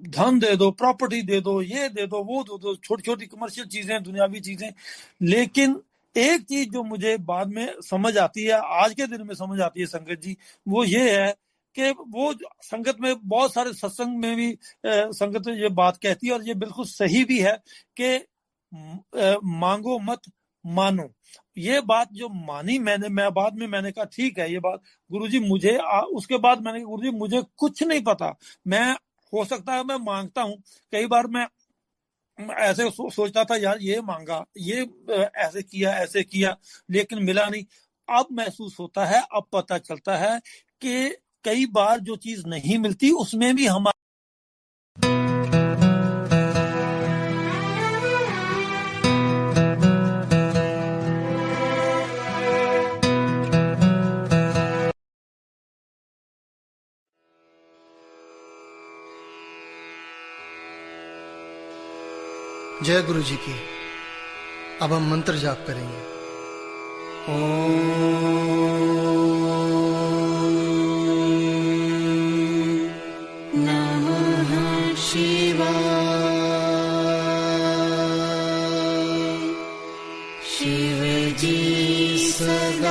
धन दे दो, प्रॉपर्टी दे दो, ये दे दो, वो दे दो, छोटी छोटी कमर्शियल चीजें, दुनियावी चीजें। लेकिन एक चीज जो मुझे बाद में समझ आती है, आज के दिन में समझ आती है संगत जी, वो ये है कि वो संगत में बहुत सारे सत्संग में भी संगत ये बात कहती है, और ये बिल्कुल सही भी है कि मांगो मत मानो। ये बात जो मानी मैं बाद में मैंने कहा ठीक है ये बात गुरुजी मुझे उसके बाद मैंने कहा गुरुजी मुझे कुछ नहीं पता, मैं हो सकता है मैं मांगता हूँ, कई बार मैं ऐसे सोचता था यार ये मांगा, ये ऐसे किया लेकिन मिला नहीं। अब महसूस होता है, अब पता चलता है कि कई बार जो चीज नहीं मिलती उसमें भी हमारा जय गुरु जी की। अब हम मंत्र जाप करेंगे। नमः शिवाय। शिव जी सदा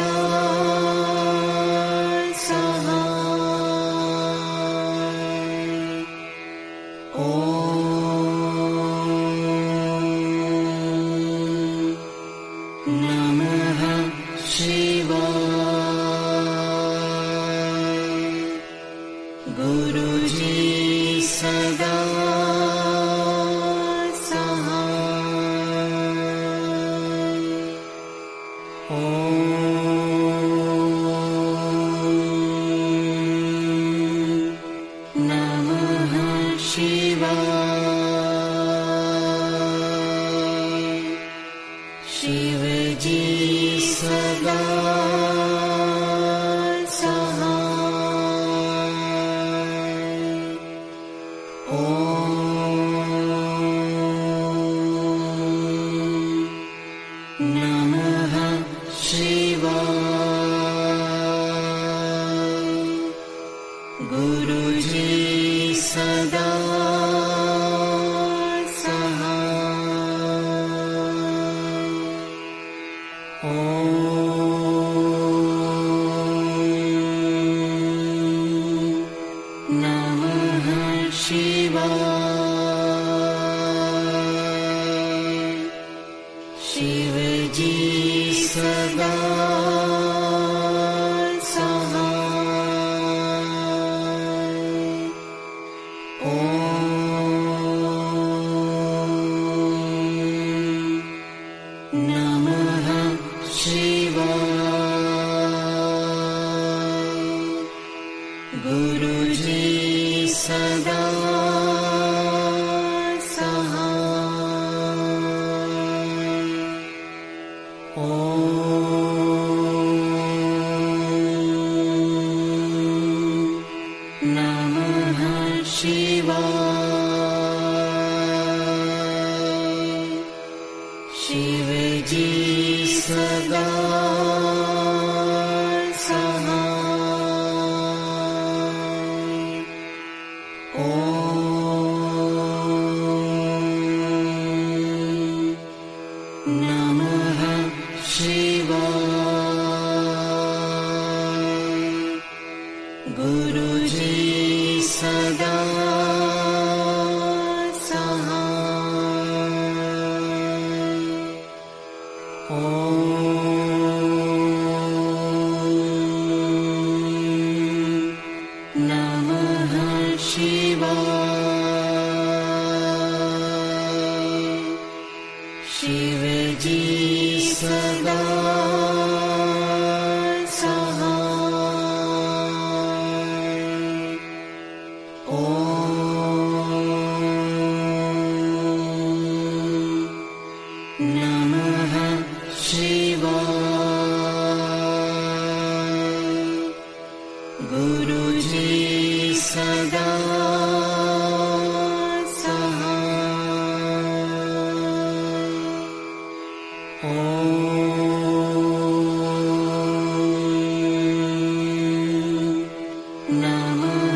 नमः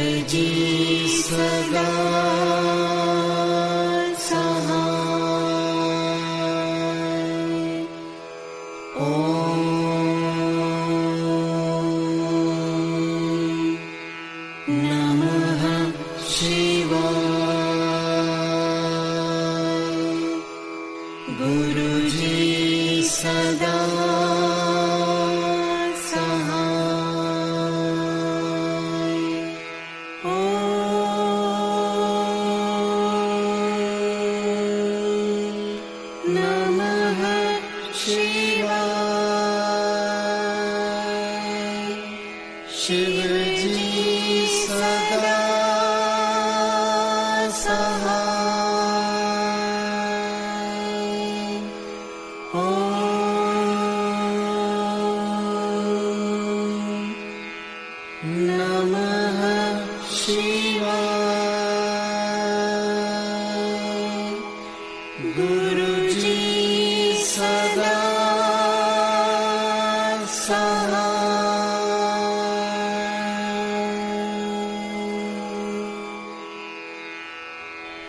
जी सदा सहाय। ओम नमः शिवाय। गुरु जी सदा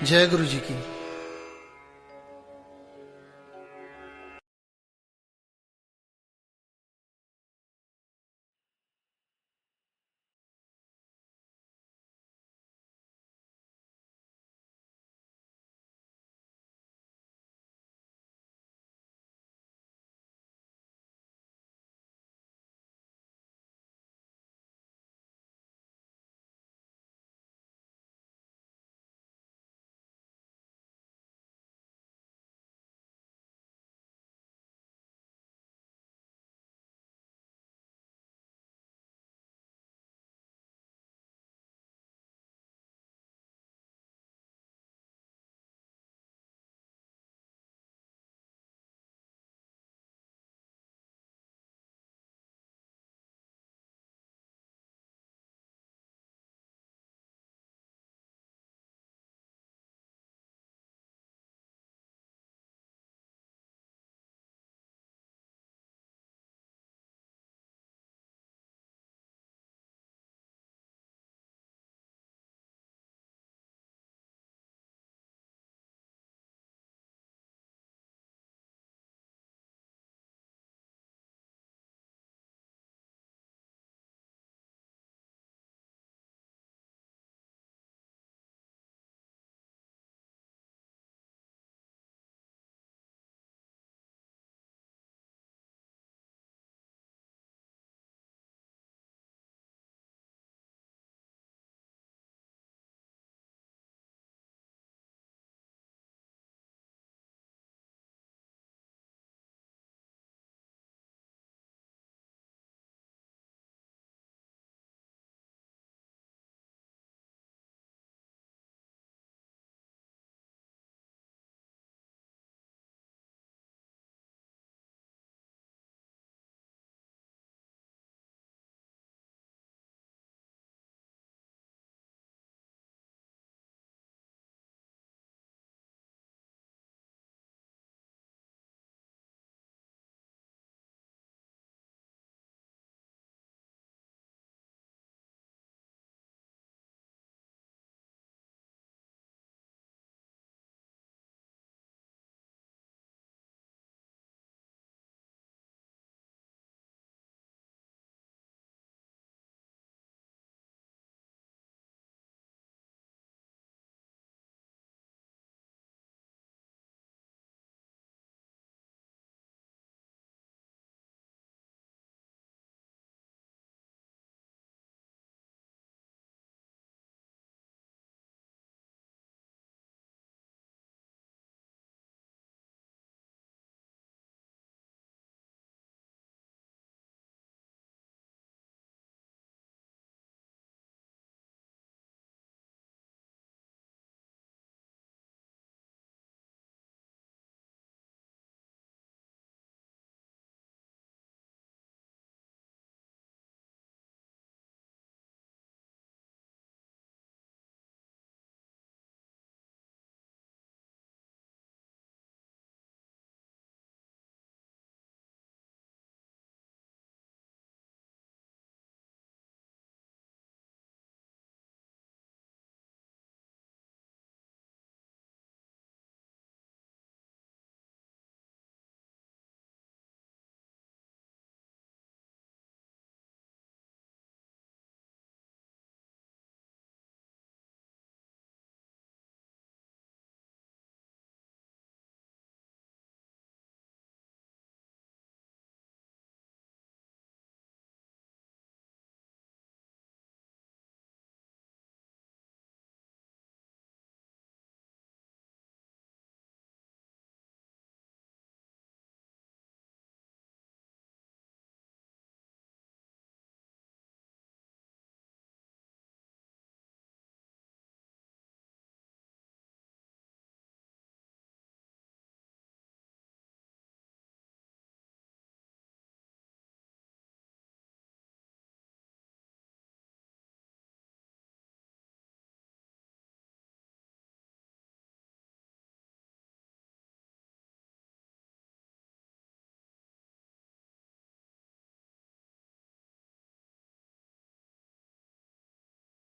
जय गुरु जी की।